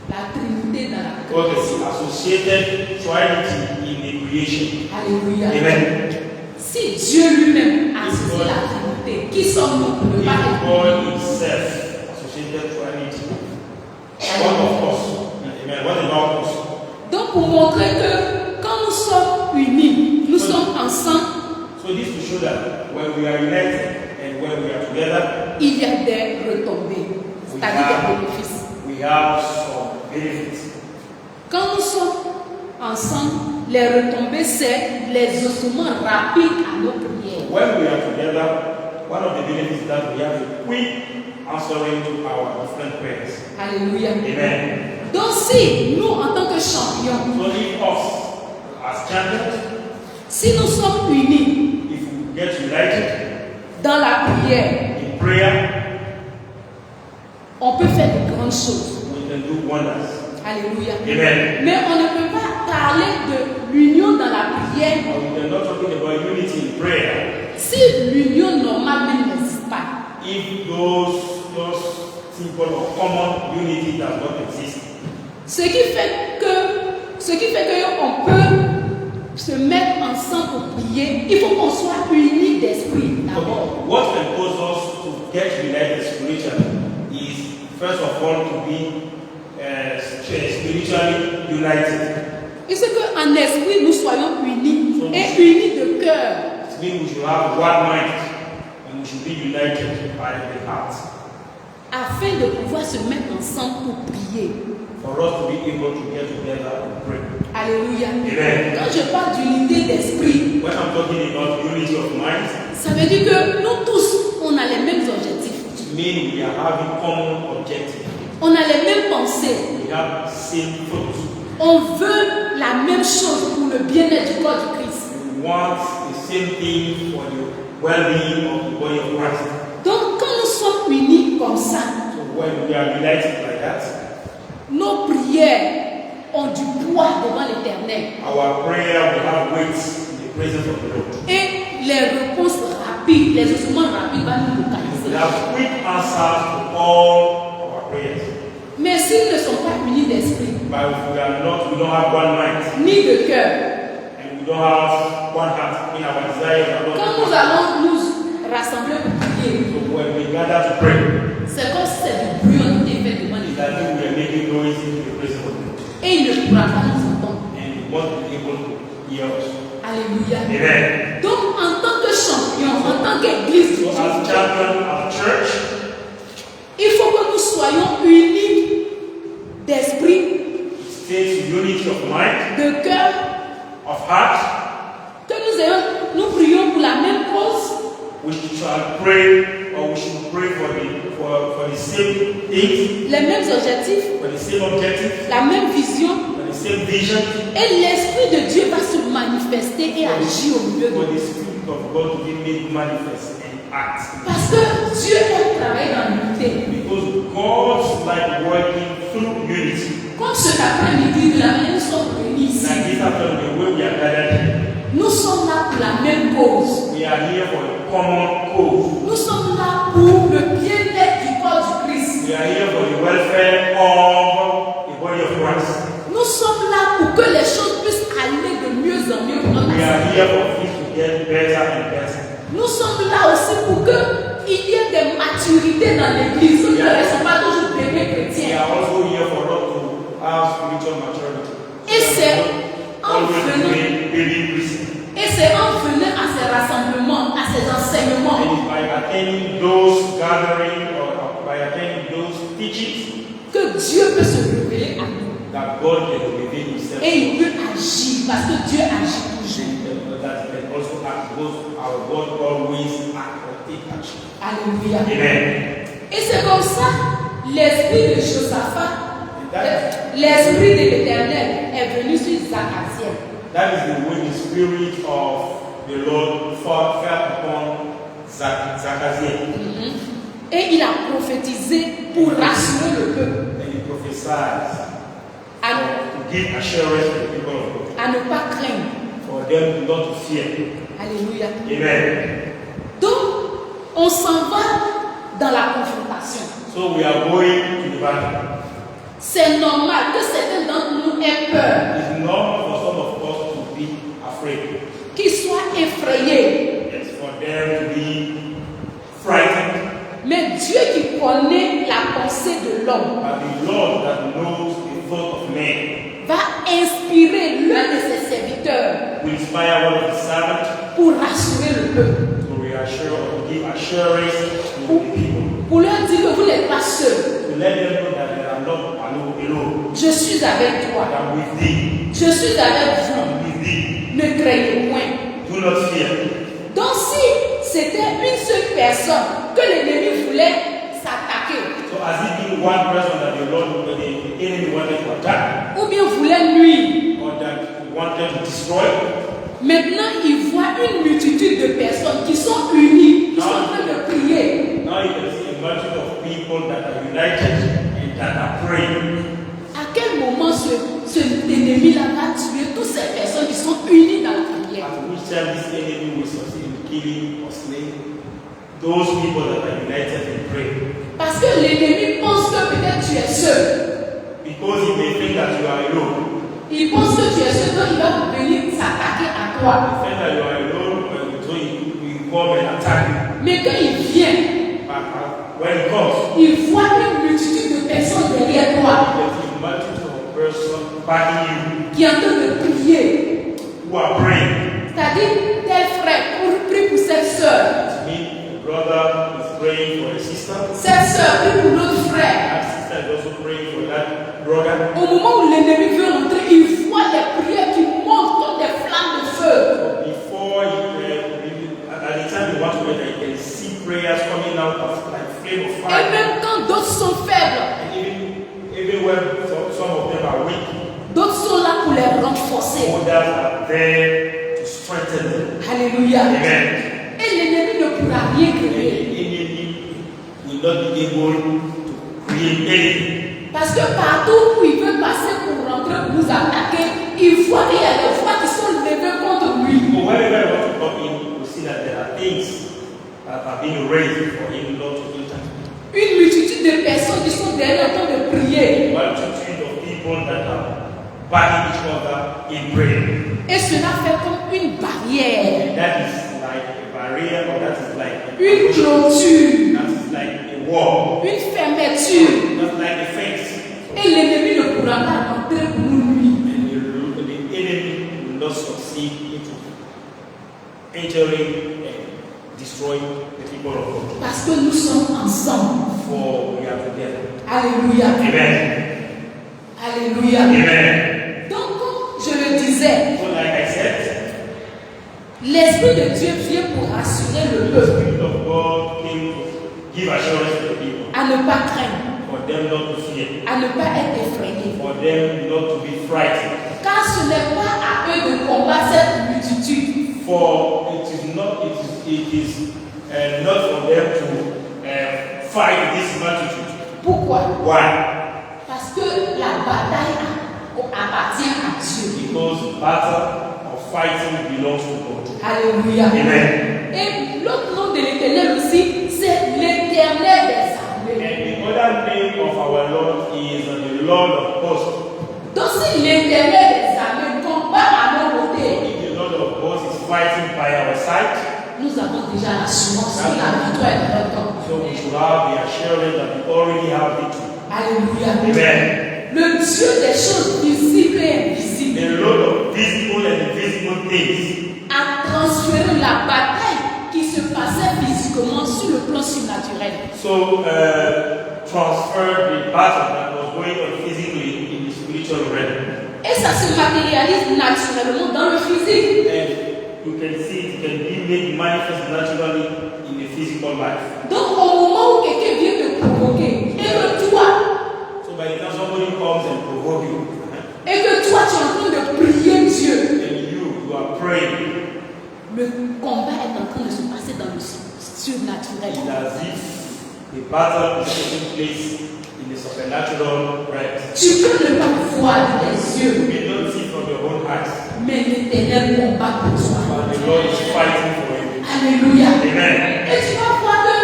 Speaker 1: La Trinité dans la
Speaker 2: God
Speaker 1: création.
Speaker 2: has associated Trinity in the creation.
Speaker 1: Alléluia.
Speaker 2: Amen.
Speaker 1: Si Dieu lui-même a associé la Trinité, qui sommes-nous pour ne
Speaker 2: If
Speaker 1: pas être
Speaker 2: God himself associated Trinity, what of us? Amen. What about us?
Speaker 1: Donc pour montrer que quand nous sommes unis, nous sommes ensemble,
Speaker 2: So this to show that when we are united and when we are together,
Speaker 1: il y a des retombées, c'est-à-dire des bénéfices.
Speaker 2: we have some benefits.
Speaker 1: Quand nous sommes ensemble, les retombées, c'est les ossements rapides à nos prières.
Speaker 2: When we are together, one of the benefits is that we have a quick answering to our different prayers.
Speaker 1: Alléluia.
Speaker 2: Amen.
Speaker 1: Donc si nous, en tant que champions,
Speaker 2: So if us as champions,
Speaker 1: si nous sommes unis
Speaker 2: if we get united
Speaker 1: dans la prière,
Speaker 2: in prayer,
Speaker 1: on peut faire de grandes choses.
Speaker 2: we can do wonders.
Speaker 1: Alléluia.
Speaker 2: Amen.
Speaker 1: Mais on ne peut pas parler de l'union dans la prière
Speaker 2: And we are not talking about unity in prayer
Speaker 1: si l'union normale même n'existe pas.
Speaker 2: if those simple or common unity does not exist.
Speaker 1: Ce qui fait que on peut se mettre ensemble pour prier, il faut qu'on soit unis d'esprit d'abord.
Speaker 2: What can cause us to get united spiritually is first of all to be spiritually united.
Speaker 1: Il faut qu'en esprit nous soyons unis et unis de cœur.
Speaker 2: It means we should have one mind and we should be united by the heart
Speaker 1: Afin de pouvoir se mettre ensemble pour prier.
Speaker 2: for us to be able to get together and pray.
Speaker 1: Alléluia.
Speaker 2: Amen.
Speaker 1: Quand je parle d'unité d'esprit,
Speaker 2: When I'm talking about unity of mind,
Speaker 1: ça veut dire que nous tous, on a les mêmes objectifs.
Speaker 2: it means we are having common objectives.
Speaker 1: On a les mêmes pensées.
Speaker 2: We have same thoughts.
Speaker 1: On veut la même chose pour le bien-être du corps du Christ.
Speaker 2: We want the same thing for the well-being of the body of Christ.
Speaker 1: Donc, quand nous sommes unis comme ça,
Speaker 2: So when we are united like that,
Speaker 1: nos prières ont du poids devant l'Éternel.
Speaker 2: our prayer will have weight in the presence of the Lord.
Speaker 1: Et les réponses rapides, les ossements rapides vont nous
Speaker 2: We
Speaker 1: localiser.
Speaker 2: have quick answers to all our prayers.
Speaker 1: Mais s'ils ne sont pas unis d'esprit,
Speaker 2: But if we don't have one mind
Speaker 1: ni de cœur,
Speaker 2: and we don't have one heart in our desires,
Speaker 1: quand nous allons nous rassembler pour prier,
Speaker 2: so when we gather to pray,
Speaker 1: c'est comme si c'est du bruit en été fait devant
Speaker 2: it's
Speaker 1: l'Éternel.
Speaker 2: like we are making noise in the presence of God.
Speaker 1: Et il ne ne pourra pas nous entendre.
Speaker 2: And we won't be able to hear us.
Speaker 1: Alléluia.
Speaker 2: Amen.
Speaker 1: Donc, en tant que champion, en tant qu'église,
Speaker 2: So as champion of church,
Speaker 1: il faut que nous soyons unis d'esprit,
Speaker 2: stay in unity of mind,
Speaker 1: de cœur,
Speaker 2: of heart.
Speaker 1: que nous prions pour la même cause,
Speaker 2: We shall pray, or we should pray for the same things,
Speaker 1: les mêmes objectifs,
Speaker 2: for the same objective,
Speaker 1: la même vision,
Speaker 2: for the same vision,
Speaker 1: et l'Esprit de Dieu va se manifester et agir au milieu de
Speaker 2: for
Speaker 1: nous.
Speaker 2: the Spirit of God to be made manifest and act.
Speaker 1: Parce que Dieu aime travailler dans l'unité.
Speaker 2: Because God's like working through unity.
Speaker 1: Comme cet après-midi, de la manière nous sommes réunis ici,
Speaker 2: Like this afternoon, the way we are gathered here,
Speaker 1: nous sommes là pour la même cause.
Speaker 2: we are here for a common cause.
Speaker 1: Nous sommes là pour le bien-être du corps du Christ.
Speaker 2: We are here for the welfare of the body of Christ.
Speaker 1: Nous sommes là pour que les choses puissent aller de mieux en mieux pour notre
Speaker 2: We are
Speaker 1: assemblée.
Speaker 2: here for things to get better and better.
Speaker 1: Nous sommes là aussi pour qu'il y ait des maturités dans l'église. Nous ne restons pas toujours bébés
Speaker 2: We
Speaker 1: chrétiens.
Speaker 2: are also here for us to have spiritual maturity.
Speaker 1: Et c'est en
Speaker 2: Always
Speaker 1: venant,
Speaker 2: doing baby Christian.
Speaker 1: et c'est en venant à ces rassemblements, à ces enseignements,
Speaker 2: And it's by attending those gatherings or by attending those teachings
Speaker 1: que Dieu peut se révéler à nous.
Speaker 2: that God can reveal Himself.
Speaker 1: Et il peut agir parce que Dieu agit toujours.
Speaker 2: That He can also act, because our God always act or take action.
Speaker 1: Alléluia.
Speaker 2: Amen.
Speaker 1: Et c'est comme ça, l'esprit de Josaphat,
Speaker 2: That,
Speaker 1: l'esprit de l'Éternel est venu sur Zacharie.
Speaker 2: that is the way the Spirit of the Lord fell upon Zachariah.
Speaker 1: Et il a prophétisé pour rassurer le peuple,
Speaker 2: And He prophesied
Speaker 1: à,
Speaker 2: to give assurance to the people of God,
Speaker 1: à ne pas craindre.
Speaker 2: for them not to fear.
Speaker 1: Alléluia.
Speaker 2: Amen.
Speaker 1: Donc, on s'en va dans la confrontation.
Speaker 2: So we are going to the battle.
Speaker 1: C'est normal que certains d'entre nous aient peur,
Speaker 2: It's not for some of us to be afraid.
Speaker 1: qu'ils soient effrayés.
Speaker 2: It's for them to be frightened.
Speaker 1: Mais Dieu qui connaît la pensée de l'homme
Speaker 2: But the Lord that knows the thought of man
Speaker 1: va inspirer l'un de ses serviteurs
Speaker 2: will inspire one of the servants
Speaker 1: pour rassurer le peuple,
Speaker 2: to reassure or to give assurance to the people.
Speaker 1: pour leur dire que vous n'êtes pas seuls.
Speaker 2: To let them know that they are not alone.
Speaker 1: Je suis avec toi.
Speaker 2: I'm with thee.
Speaker 1: Je suis avec vous.
Speaker 2: I'm with thee.
Speaker 1: Ne craignez point.
Speaker 2: Do not fear.
Speaker 1: Donc si c'était une seule personne que l'ennemi voulait s'attaquer,
Speaker 2: So as it being one person that the Lord, the enemy wanted to attack,
Speaker 1: ou bien voulait nuire,
Speaker 2: or that he wanted to destroy,
Speaker 1: maintenant il voit une multitude de personnes qui sont unies, qui sont en train de prier.
Speaker 2: now you can see a multitude of people that are united and that are praying.
Speaker 1: À quel moment cet ennemi-là va tuer toutes ces personnes qui sont unies dans la prière?
Speaker 2: At which time this enemy will succeed in killing or slaying those people that are united in prayer.
Speaker 1: Parce que l'ennemi pense que peut-être tu es seul.
Speaker 2: Because he may think that you are alone.
Speaker 1: Il pense que tu es seul, donc il va venir s'attaquer à toi.
Speaker 2: He think that you are alone, so he will come and attack you.
Speaker 1: Mais quand il vient,
Speaker 2: But when he comes,
Speaker 1: il voit une multitude de personnes derrière toi
Speaker 2: there's a multitude of persons backing
Speaker 1: qui est en train de prier.
Speaker 2: you, who are praying.
Speaker 1: C'est-à-dire, tel frère prie pour cette soeur.
Speaker 2: It means a brother is praying for a sister.
Speaker 1: Cette soeur prie pour l'autre frère.
Speaker 2: That sister is also praying for that brother.
Speaker 1: Au moment où l'ennemi veut rentrer, il voit les prières qui montent comme des flammes de feu.
Speaker 2: Before at the time you want to enter, you can see prayers coming out of like flame of
Speaker 1: Et
Speaker 2: fire.
Speaker 1: même quand d'autres sont faibles,
Speaker 2: And even when some of them are weak,
Speaker 1: d'autres sont là pour les renforcer.
Speaker 2: others are there to strengthen them.
Speaker 1: Alléluia.
Speaker 2: Amen.
Speaker 1: Et l'ennemi ne pourra rien
Speaker 2: And
Speaker 1: créer.
Speaker 2: the enemy will not be able to create anything.
Speaker 1: Parce que partout où il veut passer pour rentrer, pour nous attaquer, il voit qu'il y a des voix qui sont levées contre lui.
Speaker 2: But whenever you want to come in, you see that there are things that are being raised for him not to enter.
Speaker 1: Une multitude de personnes qui sont derrière en train de prier.
Speaker 2: Multitude of people that are backing each other in prayer.
Speaker 1: Et cela fait comme une barrière,
Speaker 2: And that is like a barrier, or that is like
Speaker 1: une clôture,
Speaker 2: that is like a wall,
Speaker 1: une fermeture.
Speaker 2: not like a fence.
Speaker 1: Et l'ennemi ne pourra pas rentrer pour nous nuire.
Speaker 2: succeed into entering and destroying the people of God.
Speaker 1: Parce que nous sommes ensemble.
Speaker 2: For we are together.
Speaker 1: Alléluia.
Speaker 2: Amen.
Speaker 1: Alléluia.
Speaker 2: Amen.
Speaker 1: Donc, je le disais,
Speaker 2: So like I said,
Speaker 1: l'Esprit de Dieu vient pour rassurer le
Speaker 2: the
Speaker 1: peuple
Speaker 2: Spirit of God came to give assurance to the people,
Speaker 1: à ne pas craindre,
Speaker 2: for them not to fear,
Speaker 1: à ne pas être effrayé.
Speaker 2: for them not to be frightened.
Speaker 1: Car ce n'est pas à eux de combattre cette multitude.
Speaker 2: For it is not for them to fight this multitude.
Speaker 1: Pourquoi?
Speaker 2: Why?
Speaker 1: Parce que la bataille appartient à Dieu.
Speaker 2: Because battle or fighting belongs to God.
Speaker 1: Alléluia.
Speaker 2: Amen.
Speaker 1: Et l'autre nom de l'Éternel aussi, c'est l'Éternel des armées.
Speaker 2: And the other name of our Lord is the Lord of hosts.
Speaker 1: Donc si l'Éternel des armées combat à nos côtés,
Speaker 2: If the Lord of hosts is fighting by our side,
Speaker 1: nous avons déjà l'assurance que la victoire est de notre camp.
Speaker 2: so we should have the assurance that we already have victory.
Speaker 1: Alléluia.
Speaker 2: Amen.
Speaker 1: Le Dieu des choses visibles et invisibles
Speaker 2: The Lord of visible and invisible things
Speaker 1: a transféré la bataille qui se passait physiquement sur le plan surnaturel.
Speaker 2: so transferred the battle that was going on physically in the spiritual realm.
Speaker 1: Et ça se matérialise naturellement dans le physique.
Speaker 2: And you can see it can be made manifest naturally in the physical life.
Speaker 1: Donc au moment où quelqu'un vient te provoquer et que toi,
Speaker 2: So by the time somebody comes and provoke you,
Speaker 1: et que toi tu es en train de prier Dieu,
Speaker 2: and you are praying,
Speaker 1: le combat est en train de se passer dans le surnaturel.
Speaker 2: it's as if the battle is taking place in the supernatural realm.
Speaker 1: Tu peux ne pas voir tes
Speaker 2: You
Speaker 1: yeux,
Speaker 2: may not see from your own eyes,
Speaker 1: mais l'Éternel combat pour toi.
Speaker 2: but the Lord is fighting for you.
Speaker 1: Alléluia.
Speaker 2: Amen.
Speaker 1: Et tu vas voir que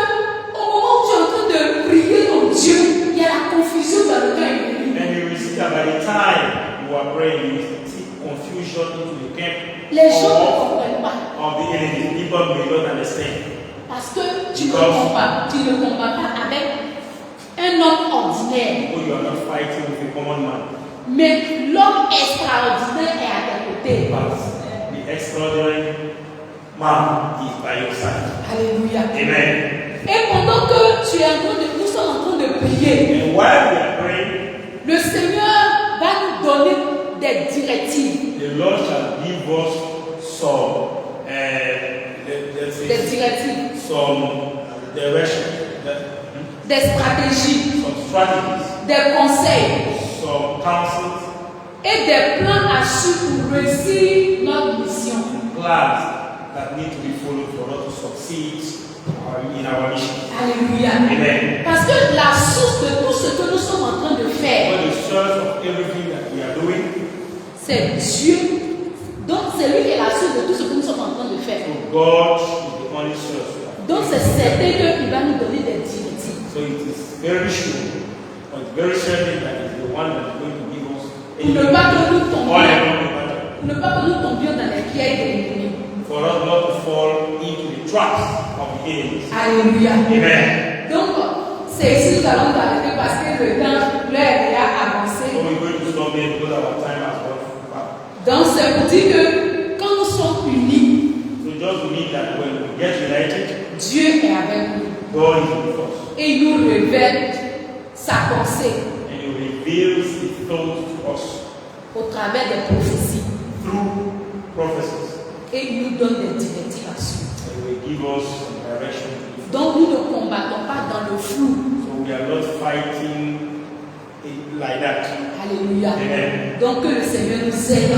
Speaker 1: au moment où tu es en train de prier ton Dieu, il y a la confusion dans le cœur ennemi.
Speaker 2: And you will see that by the time you are praying, you will see confusion into the camp
Speaker 1: Les gens ne comprennent pas
Speaker 2: of the enemy. People may not understand.
Speaker 1: parce que tu ne combats pas avec un homme ordinaire,
Speaker 2: Because you are not fighting with a common man,
Speaker 1: mais l'homme extraordinaire est à tes côtés.
Speaker 2: but the extraordinary man is by your side.
Speaker 1: Alléluia.
Speaker 2: Amen.
Speaker 1: Et pendant que nous sommes en train de prier,
Speaker 2: And while we are praying,
Speaker 1: le Seigneur va nous donner des directives.
Speaker 2: the Lord shall give us some, let's
Speaker 1: Des
Speaker 2: say,
Speaker 1: directives,
Speaker 2: some direction,
Speaker 1: des stratégies,
Speaker 2: some strategies,
Speaker 1: des conseils
Speaker 2: some counsels,
Speaker 1: et des plans à suivre pour réussir notre mission.
Speaker 2: plans that need to be followed for us to succeed in our mission.
Speaker 1: Alléluia.
Speaker 2: Amen.
Speaker 1: Parce que la source de tout ce que nous sommes en train de faire,
Speaker 2: But the source of everything that we are doing,
Speaker 1: c'est Dieu. Donc c'est lui qui est la source de tout ce que nous sommes en train de faire.
Speaker 2: so God is the only source.
Speaker 1: Donc c'est certain qu'il va nous donner des directives.
Speaker 2: So it is very sure, but it's very certain that it's the one that is going to give us
Speaker 1: Pour ne pas que nous
Speaker 2: all
Speaker 1: tombions,
Speaker 2: along the battle.
Speaker 1: pour ne pas que nous tombions dans les pièges de l'ennemi.
Speaker 2: For us not to fall into the traps of the enemies.
Speaker 1: Alléluia.
Speaker 2: Amen.
Speaker 1: Donc c'est ici que nous allons arrêter parce que le temps est déjà avancé.
Speaker 2: So we're going to stop there because our time has gone far.
Speaker 1: Donc c'est pour dire que quand nous sommes unis,
Speaker 2: So just believe that when we get united,
Speaker 1: Dieu est avec nous.
Speaker 2: God is with us.
Speaker 1: Et il nous révèle sa pensée
Speaker 2: And He reveals His thoughts to us
Speaker 1: au travers des prophéties.
Speaker 2: through prophecies.
Speaker 1: Et il nous donne des directives à suivre.
Speaker 2: And will give us some direction.
Speaker 1: Donc nous ne combattons pas dans le flou.
Speaker 2: So we are not fighting it like that.
Speaker 1: Alléluia.
Speaker 2: Amen.
Speaker 1: Donc que le Seigneur nous aide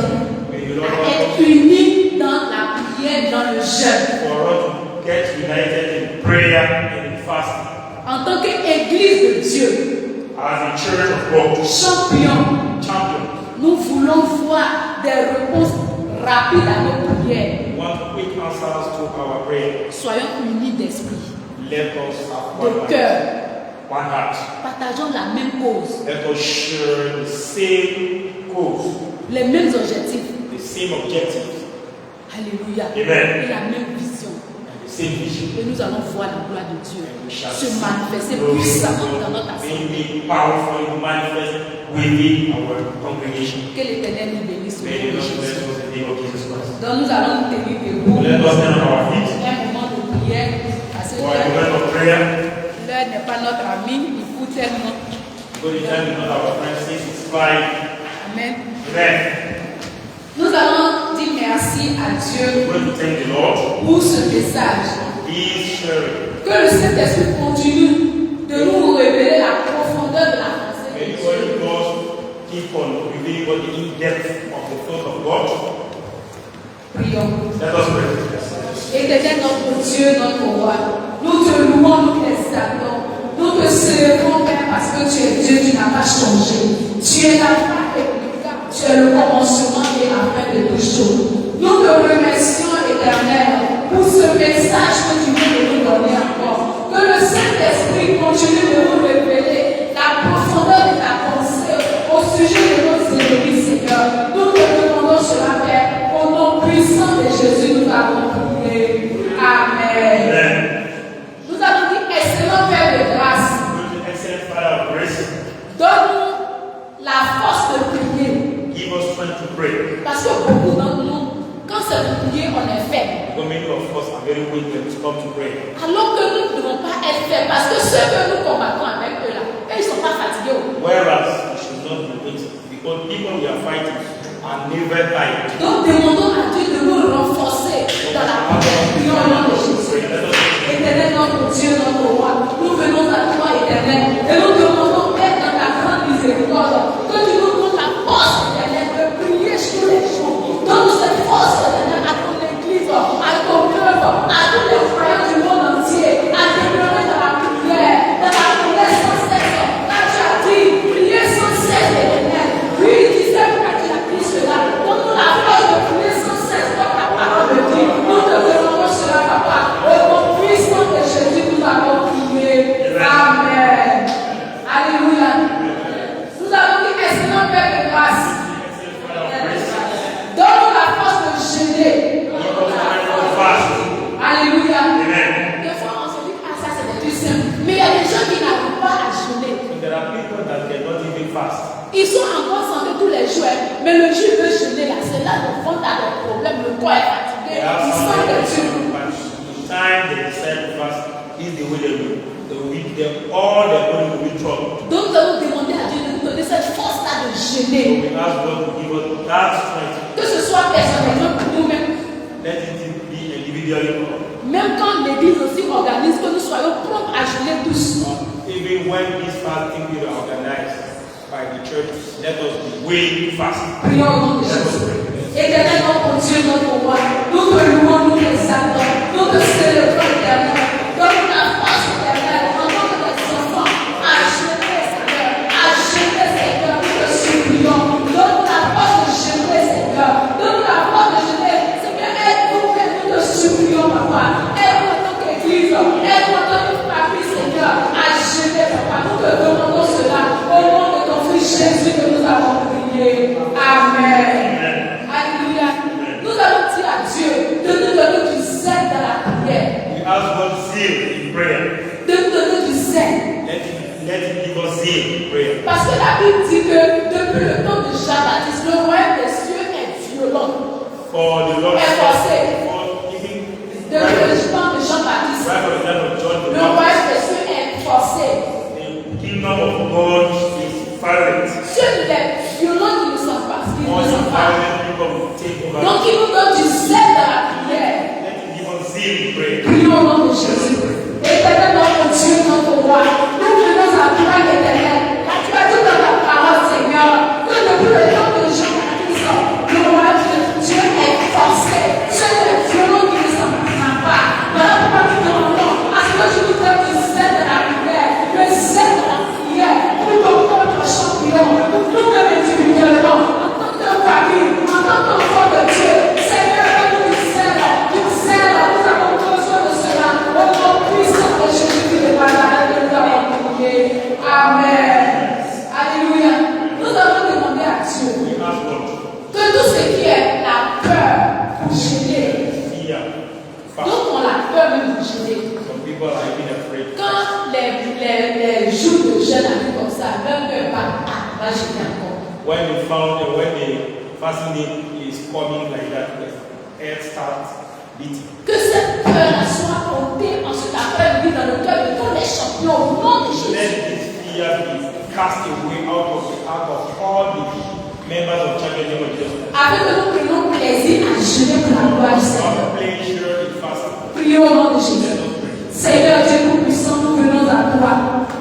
Speaker 2: May the Lord
Speaker 1: à
Speaker 2: help
Speaker 1: être unis dans la prière, dans le jeûne.
Speaker 2: us for us to get united in prayer and in fasting.
Speaker 1: En tant qu'Église de Dieu,
Speaker 2: As a church of God,
Speaker 1: champion,
Speaker 2: champions,
Speaker 1: nous voulons voir des réponses rapides à nos prières.
Speaker 2: we want quick answers to our prayer.
Speaker 1: Soyons unis d'esprit,
Speaker 2: Let us have one
Speaker 1: de
Speaker 2: mind,
Speaker 1: cœur.
Speaker 2: one heart.
Speaker 1: Partageons la même cause,
Speaker 2: Let us share the same cause,
Speaker 1: les mêmes objectifs.
Speaker 2: the same objectives,
Speaker 1: Alléluia.
Speaker 2: Amen.
Speaker 1: Et la même vision.
Speaker 2: and the same vision.
Speaker 1: Et nous allons voir la gloire de Dieu
Speaker 2: And we shall
Speaker 1: se
Speaker 2: see
Speaker 1: manifester
Speaker 2: glory of
Speaker 1: puissamment dans
Speaker 2: God
Speaker 1: notre assemblée.
Speaker 2: being made powerfully manifest within our congregation.
Speaker 1: Que l'Éternel nous bénisse au nom
Speaker 2: May
Speaker 1: de
Speaker 2: the Lord bless
Speaker 1: Jésus.
Speaker 2: us in the name of Jesus Christ.
Speaker 1: Donc nous allons nous tenir debout.
Speaker 2: Let us stand on our feet
Speaker 1: Un moment de prière. Parce que
Speaker 2: for a moment of prayer.
Speaker 1: l'heure n'est pas notre ami, il court tellement.
Speaker 2: Because the time is not our friend, since it's fine.
Speaker 1: Amen.
Speaker 2: Amen.
Speaker 1: Nous allons dire merci à Dieu
Speaker 2: We want to thank the Lord.
Speaker 1: pour ce message.
Speaker 2: Please share it.
Speaker 1: Que le Saint-Esprit continue de nous révéler la profondeur de la pensée
Speaker 2: May
Speaker 1: de
Speaker 2: the Word
Speaker 1: Dieu.
Speaker 2: of God keep on revealing what the in-depth of the thought of God.
Speaker 1: Prions.
Speaker 2: Let us pray.
Speaker 1: Éternel notre Dieu, notre roi, nous te louons, nous t'exaltons, nous te célébrons, Père, parce que tu es Dieu, tu n'as pas changé. Tu es l'alpha et l'oméga, tu es le commencement et la fin de toutes choses. Nous te remercions, Éternel, pour ce message que tu viens de nous donner encore. Que le Saint-Esprit continue de nous révéler la profondeur de ta pensée au sujet de nos ennemis, Seigneur. Nous te demandons cela, Père, au nom puissant de Jésus, nous avons prié. Amen.
Speaker 2: Amen.
Speaker 1: Nous avons dit, excellent Père de grâce,
Speaker 2: Good and excellent Father of grace,
Speaker 1: donne-nous la force de prier.
Speaker 2: give us strength to pray.
Speaker 1: Parce que beaucoup d'entre nous, quand c'est de prier, on est faible.
Speaker 2: Because many of us are very weak when we stop to pray.
Speaker 1: Alors que nous ne devons pas être faibles. Parce que ceux que nous combattons avec eux là, eux, ils ne sont pas fatigués.
Speaker 2: Whereas we should not be weak, because people we are fighting are never tired.
Speaker 1: Donc demandons à Dieu de nous renforcer dans la prière. Prions au nom de Jésus. Éternel, notre Dieu, notre roi, nous venons à toi, Éternel, et nous demandons, Père, dans ta grande miséricorde, que tu nous donnes la force, Éternel, de prier tous les jours. Donne-nous cette force, Éternel, à ton église, à ton œuvre, à tous les croyants du monde entier, à demeurer dans la prière sans cesse. Car tu as dit, prier sans cesse, Éternel. Oui, il disait, car tu as dit cela. Donne-nous la force de prier sans cesse, comme ta parole le dit. Nous te demandons cela, Papa. Au nom puissant de Jésus, nous avons prié. Amen. Alléluia. Nous avons dit, excellent Père de grâce. Donne-nous la force de jeûner. Alléluia. Des fois, on se dit, ah, ça c'est des trucs simples. Mais il y a des gens qui n'arrivent pas à jeûner.
Speaker 2: There are people that cannot even fast.
Speaker 1: Ils sont en bonne santé tous les jours, mais le jour veut jeûner là, c'est là le fond a des problèmes, le corps est fatigué,
Speaker 2: They have
Speaker 1: ils
Speaker 2: some
Speaker 1: sentent que Dieu.
Speaker 2: but each time they decide to fast, is the way they will be there, all their body will be trouble.
Speaker 1: Donc nous allons demander à Dieu de nous donner cette force-là de
Speaker 2: So
Speaker 1: jeûner.
Speaker 2: we ask God to give us that strength.
Speaker 1: Que ce soit personnellement pour nous-mêmes.
Speaker 2: Let it be individually.
Speaker 1: Même quand l'église aussi organise, que nous soyons propres à jeûner tous.
Speaker 2: Even when this fasting is organized by the church, let us be way fast.
Speaker 1: Prions au nom de Jésus. Éternel, notre Dieu, notre roi, nous te louons, nous t'exaltons, nous te célébrons, Éternel. Donne-nous la force, Éternel, en tant que tes enfants, à jeûner, Seigneur, nous te supplions. Donne-nous la force de jeûner, Seigneur. Donne-nous la force de jeûner. Seigneur, aide-nous, nous te supplions, Papa. Aide-nous en tant qu'église, aide-nous en tant que famille, Seigneur, à jeûner, Papa. Nous te demandons cela au nom de ton Fils Jésus que nous avons prié. Amen. Alléluia. Nous allons dire à Dieu de nous donner du zèle dans la prière.
Speaker 2: We ask God zeal in prayer.
Speaker 1: De nous donner du zèle.
Speaker 2: Let him give us zeal in prayer.
Speaker 1: Parce que la Bible dit que depuis le temps de Jean-Baptiste, le royaume des cieux est violent.
Speaker 2: For the Lord
Speaker 1: Est forcé.
Speaker 2: for even
Speaker 1: Depuis le temps de Jean-Baptiste,
Speaker 2: right from the time of John the
Speaker 1: le
Speaker 2: Baptist,
Speaker 1: royaume des cieux est forcé.
Speaker 2: the kingdom of God is violent.
Speaker 1: Ceux les violents qui ne sont pas, qui
Speaker 2: All
Speaker 1: ne
Speaker 2: the
Speaker 1: sont pas.
Speaker 2: violent people will take over.
Speaker 1: Donc il nous donne du zèle dans la prière.
Speaker 2: Let him give us zeal in prayer.
Speaker 1: Prions au nom de Jésus. Éternel, notre Dieu, notre roi, nous venons à toi, Éternel. Tu as dit dans ta parole, Seigneur, que depuis le temps de Jean-Baptiste, le roi de Dieu est forcé. Ceux les violents qui ne s'en prennent pas. Voilà pourquoi nous demandons à ce que tu nous donnes du zèle de la prière, le zèle de la prière, pour ton peuple champion, pour nous-mêmes individuellement, en tant que famille, en tant qu'enfant de Dieu. Seigneur, donne-nous du zèle, nous avons besoin de cela. Au nom puissant de Jésus de Nazareth, nous avons prié. Amen. Alléluia. Nous allons demander à Dieu
Speaker 2: We ask God
Speaker 1: que tout ce qui est la peur pour gêner,
Speaker 2: fear, fast.
Speaker 1: donc on a peur même va jeter encore.
Speaker 2: When the fasting day is coming like that, the earth starts beating.
Speaker 1: Que cette peur soit ôtée en ce qu'après dans le cœur de tous les champions au nom de Jésus.
Speaker 2: Let this fear be cast away out of all the members of Champion of Jesus.
Speaker 1: Avec que nous prenons plaisir à jeûner pour la gloire du Seigneur.
Speaker 2: Pleasure in fasting.
Speaker 1: Prions au nom de Jésus. Seigneur Dieu tout-puissant, nous venons à toi.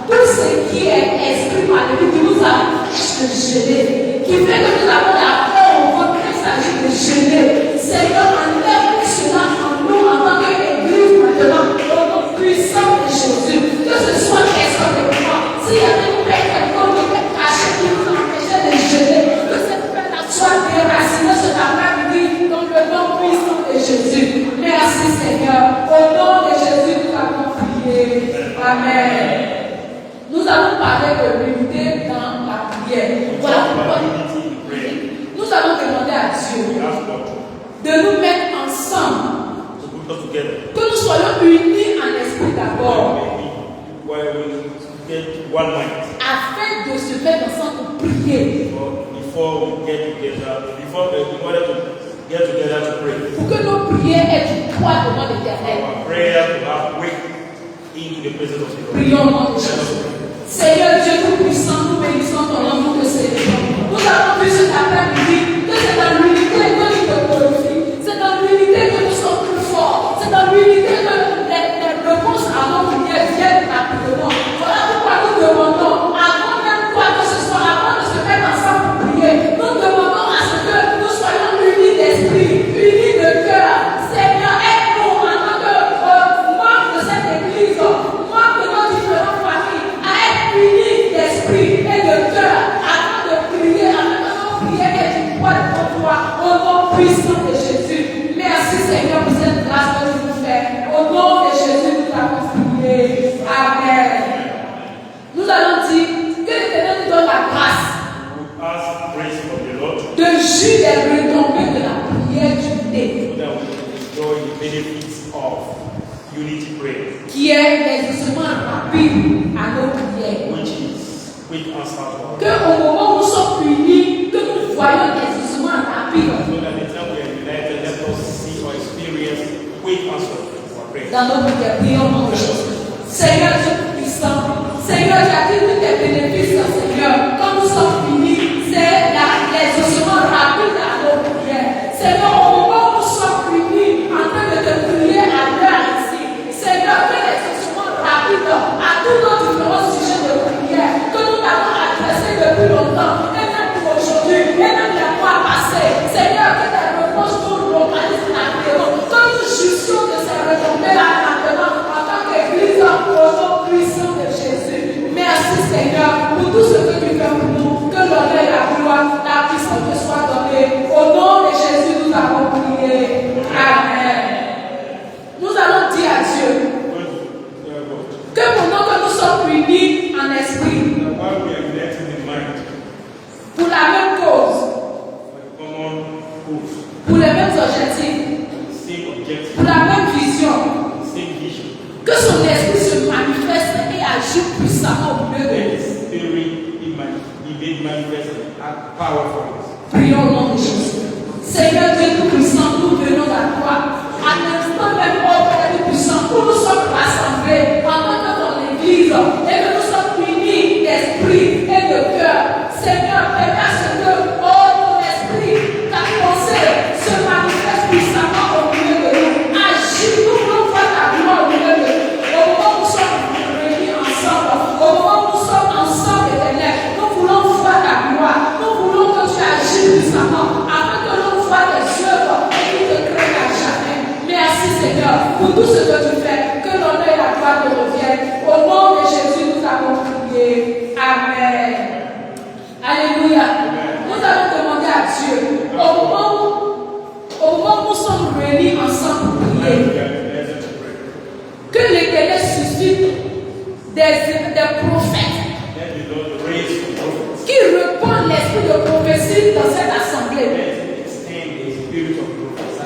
Speaker 1: Tout ce qui est esprit maléfique qui nous empêche de jeûner, qui fait que nous avons la peur au ventre qu'il s'agit de jeûner. Seigneur, enlève cela en nous en tant qu'Église maintenant, au nom puissant de Jésus. Que ce soit question de moi. S'il y avait une paix quelconque qui était cachée, qui nous empêchait de jeûner, que cette paix-là soit déracinée cet après-midi dans le nom puissant de Jésus. Merci Seigneur. Au nom de Jésus, nous avons prié. Amen. Nous allons parler de l'unité dans la prière. Voilà pourquoi nous allons demander à Dieu de nous mettre ensemble, que nous soyons unis en esprit d'abord, afin de se mettre ensemble pour prier. Pour que nos prières aient du poids devant l'Éternel. Prions au nom de Jésus. Seigneur Dieu tout-puissant, nous bénissons ton nom, nous te célébrons. Nous avons vu cet après-midi que c'est dans l'unité que nous te glorifions. C'est dans l'unité que nous sommes plus forts. C'est dans l'unité que les réponses à nos prières viennent rapidement. Voilà pourquoi nous demandons, avant même quoi que ce soit, avant de se mettre ensemble pour prier, nous demandons à ce que nous soyons unis d'esprit, unis de cœur. Seigneur, aide-nous en tant que membres de cette église, membres de nos différentes familles, à être unis d'esprit et de cœur, afin de prier, afin que nos prières aient du poids devant toi, au nom puissant de Jésus. Merci Seigneur pour cette grâce que tu nous fais. Au nom de Jésus, nous avons prié. Amen. Nous allons dire que l'Éternel nous donne la grâce de juger les retombées de la prière d'unité, qui est l'exaucement rapide à nos prières. Que au moment où nous sommes unis, que nous voyons l'exaucement rapide dans nos prières. Prions au nom de Jésus. Seigneur Dieu puissant, Seigneur, j'attire tes bénéfices, Seigneur. Quand nous sommes unis, c'est l'exaucement rapide à nos prières. Seigneur, au moment où nous sommes unis, en train de te prier à l'heure ici, Seigneur, fais l'exaucement rapide à tous nos différents sujets de prière que nous t'avons adressés depuis longtemps, et même pour aujourd'hui, et même les mois passés. Seigneur, que tes réponses nous localisent rapidement, que nous justions de ces retombées-là rapidement en tant qu'Église au nom puissant de Jésus. Merci Seigneur pour tout ce que tu fais pour nous, que l'honneur et la gloire, la puissance te soient donnée. Au nom de Jésus, nous avons prié. Amen. Nous allons dire à Dieu que pendant que nous sommes unis en esprit, pour la même cause, pour les mêmes objectifs, pour la même vision, que son esprit se manifeste et agit puissamment au milieu de nous. Prions au nom de Jésus. Seigneur Dieu tout-puissant, nous venons à toi. À l'instant même, ô Père tout-puissant, où nous sommes rassemblés en tant que ton Église et que nous sommes unis d'esprit et de cœur. Seigneur, permets à ce que, oh ton esprit, ta pensée se manifeste puissamment au milieu de nous. Agis, nous voulons voir ta gloire au milieu de nous. Au moment où nous sommes réunis ensemble, au moment où nous sommes ensemble, Éternel, nous voulons voir ta gloire. Nous voulons que tu agisses puissamment afin que l'on voit tes œuvres et qu'il te crée à jamais. Merci Seigneur pour tout ce que tu fais. Que l'honneur et la gloire te reviennent. Au nom de Jésus, nous avons prié. Amen. Alléluia. Nous allons demander à Dieu, au moment où nous sommes réunis ensemble pour prier, que l'Éternel suscite des prophètes qui répandent l'esprit de prophétie dans cette assemblée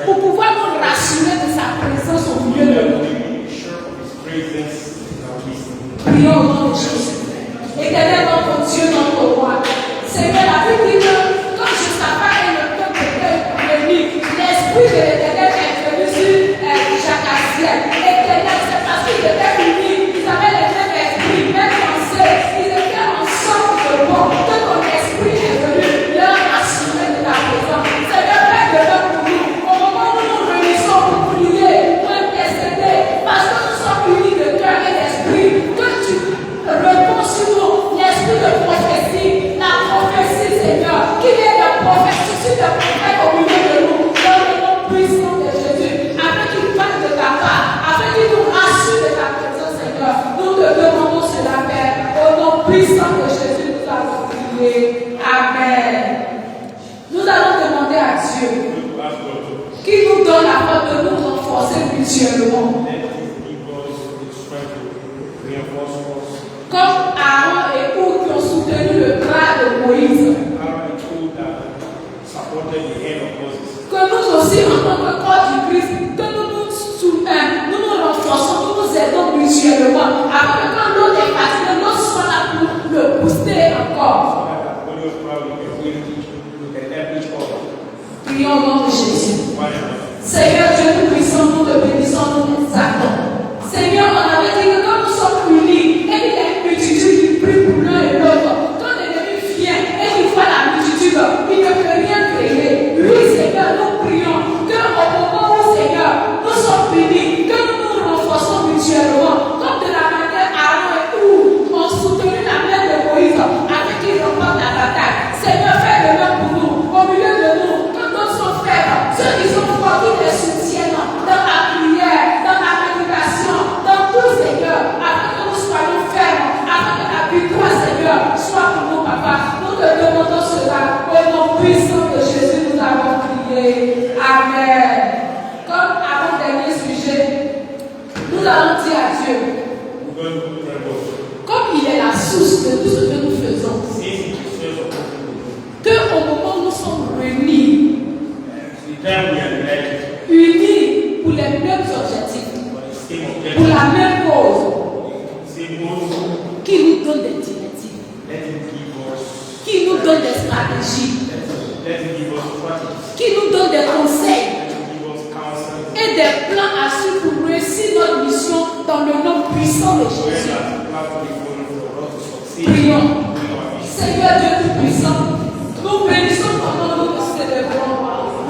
Speaker 1: pour pouvoir nous rassurer de sa présence au milieu de nous. Prions au nom de Jésus. Éternel notre Dieu, notre roi. puissant de Jésus, nous avons prié. Amen. Nous allons demander à Dieu qui nous donne la force de nous renforcer mutuellement. Comme Aaron et Hur qui ont soutenu le bras de Moïse. Que nous aussi, en tant que corps du Christ, que nous nous renforçons, nous nous aidons mutuellement. Afin que quand l'autre est fatigué, l'autre soit là pour le booster encore. Prions au nom de Jésus. Seigneur Dieu, nous puissons, nous te bénissons, nous nous attendons. Seigneur, on avait dit que quand nous sommes unis, et qu'il y a une multitude qui prie pour l'un et l'autre, quand l'ennemi vient et qu'il voit la multitude, il ne peut rien créer. Oui, Seigneur, nous prions qu'au moment où, Seigneur, nous sommes bénis, que nous nous renforçons mutuellement, comme de la manière Aaron et Hur ont soutenu la main de Moïse avec qui remporte la bataille. Seigneur, fais le même pour nous, au milieu de nous, quand nous sommes faibles, ceux qui sont forts, qui les soutiennent dans la prière, dans la méditation, dans tout, Seigneur, afin que nous soyons fermes, afin que la victoire, Seigneur, soit pour nous, Papa. Nous te demandons cela au nom puissant de Jésus, nous avons prié. Amen. Comme avant-dernier sujet, nous allons dire à Dieu, comme il est la source de tout ce que nous faisons, qu'au moment où nous sommes réunis, unis pour les mêmes objectifs, pour la même cause, qui nous donne des directives, qui nous donne des stratégies, qui nous donne des conseils et des plans à suivre pour réussir notre mission dans le nom puissant de Jésus. Prions. Seigneur Dieu Tout-Puissant, nous bénissons ton nom, nous te célébrons.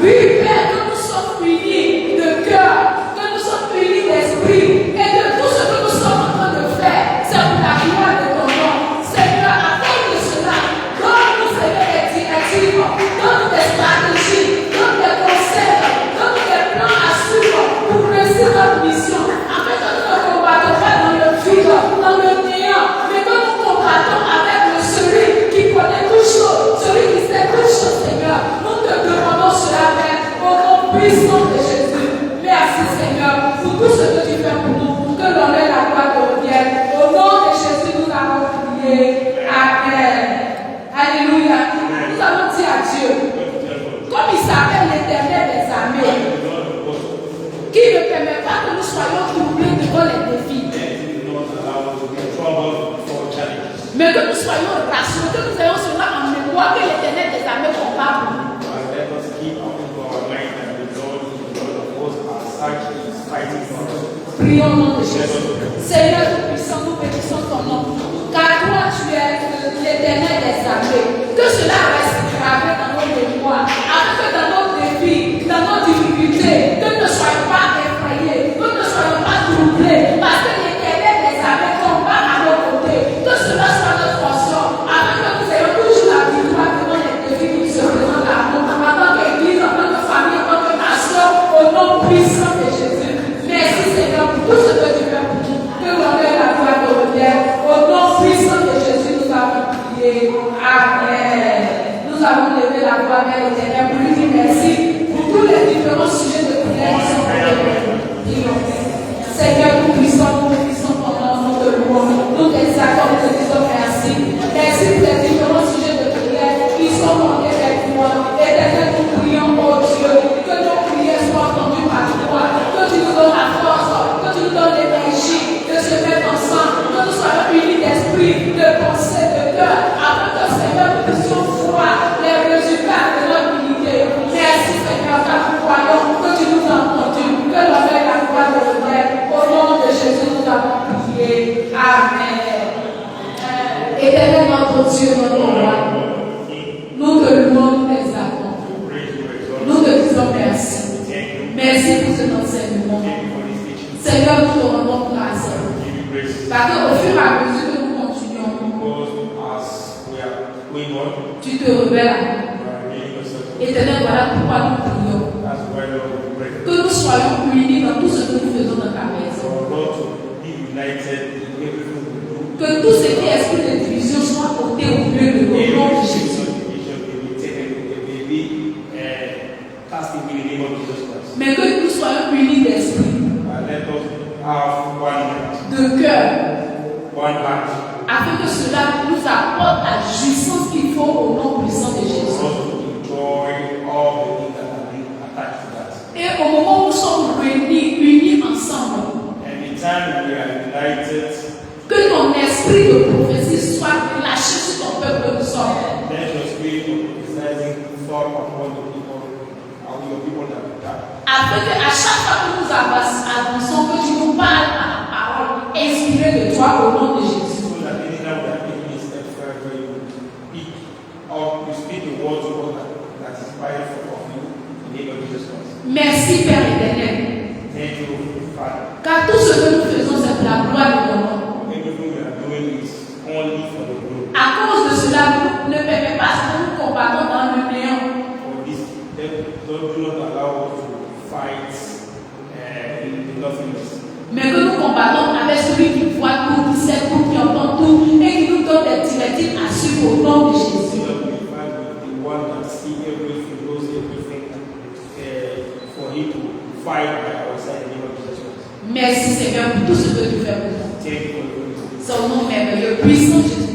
Speaker 1: Oui, Père, que nous sommes unis de cœur, que nous sommes unis d'esprit, et de tout ce que nous sommes en train de faire, c'est pour la gloire de ton nom. Seigneur, à cause de cela, donne-nous, Seigneur, des directives, donne-nous des stratégies, donne-nous des conseils, donne-nous des plans à suivre pour réussir notre mission, afin que nous ne combattons pas dans le vide, dans le néant, mais que nous combattons avec celui qui connaît toutes choses, celui qui sait toutes choses, Seigneur. Nous te demandons cela, Père, au nom puissant de Jésus. Merci, Seigneur, pour tout ce que tu fais pour nous, que l'honneur et la gloire te reviennent. Au nom de Jésus, nous avons prié. Amen. Alléluia. Nous allons dire à Dieu, comme il s'appelle l'Éternel des armées, qui ne permet pas que nous soyons troublés devant les défis, mais que nous soyons rassurés, que nous ayons cela en mémoire, que l'Éternel des armées combat pour nous. Prions au nom de Jésus. Seigneur Tout-Puissant, nous bénissons ton nom. Car toi, tu es l'Éternel des armées. Que cela reste gravé dans nos mémoires. Afin que dans nos défis, dans nos difficultés, que nous ne soyons pas effrayés, que nous ne soyons pas troublés. Parce que l'Éternel des armées combat à nos côtés. Que cela soit notre portion. Afin que nous ayons toujours la victoire devant les défis qui se présentent à nous. En tant qu'Église, en tant que famille, en tant que nation, au nom puissant de Jésus. Merci Seigneur pour tout ce que tu fais pour nous. Que l'honneur et la gloire te reviennent. Au nom puissant de Jésus, nous avons prié. Amen. Nous avons levé la voix vers l'Éternel pour lui dire merci pour tous les différents sujets de prière qui sont prévus. Seigneur, nous puissons ton nom, nous te louons. Nous t'exaltons, nous te disons merci. Merci pour les différents sujets de prière qui sont montés vers toi. Éternel, nous prions, oh Dieu, que nos prières soient entendues par toi. Que tu nous donnes la force, que tu nous donnes l'énergie de se mettre ensemble, que nous soyons unis d'esprit, de pensée, de cœur, afin que Seigneur, nous puissions voir les résultats de notre unité. Merci Seigneur, car nous croyons que tu nous as entendus, que l'honneur et la gloire te reviennent. Au nom de Jésus, nous avons prié. Amen. Éternel notre Dieu, notre roi, nous te louons, nous t'exaltons. Nous te disons merci. Merci pour cet enseignement. Seigneur, nous te rendons grâce. Parce qu'au fur et à mesure que nous continuons, tu te révèles à nous. Éternel, voilà pourquoi nous prions. Que nous soyons unis dans tout ce que nous faisons dans ta maison. Que tout ce qui est esprit de division
Speaker 2: upon the people, your people that will die.
Speaker 1: Afin qu'à chaque fois que nous avançons, que tu nous parles à la parole inspirée de toi au nom de Jésus.
Speaker 2: So that anytime we are taking a step further, you speak the words of God that is inspired of you in the name of Jesus Christ.
Speaker 1: Merci Père éternel.
Speaker 2: Thank you, Father.
Speaker 1: Car tout ce que nous faisons, c'est pour la gloire de ton nom.
Speaker 2: Everything we are doing is only for the glory.
Speaker 1: À cause de cela, ne permet pas que nous combattons dans le néant.
Speaker 2: For this, do not allow us to fight in nothingness.
Speaker 1: Mais que nous combattons avec celui qui voit tout, qui sait tout, qui entend tout et qui nous donne des directives à suivre au nom de Jésus.
Speaker 2: So that we fight with the one that sees everything, knows everything, for him to fight by our side in the name of Jesus Christ.
Speaker 1: Merci Seigneur pour tout ce que tu fais pour nous.
Speaker 2: Thank you for doing this.
Speaker 1: C'est au nom merveilleux, puissant Jésus.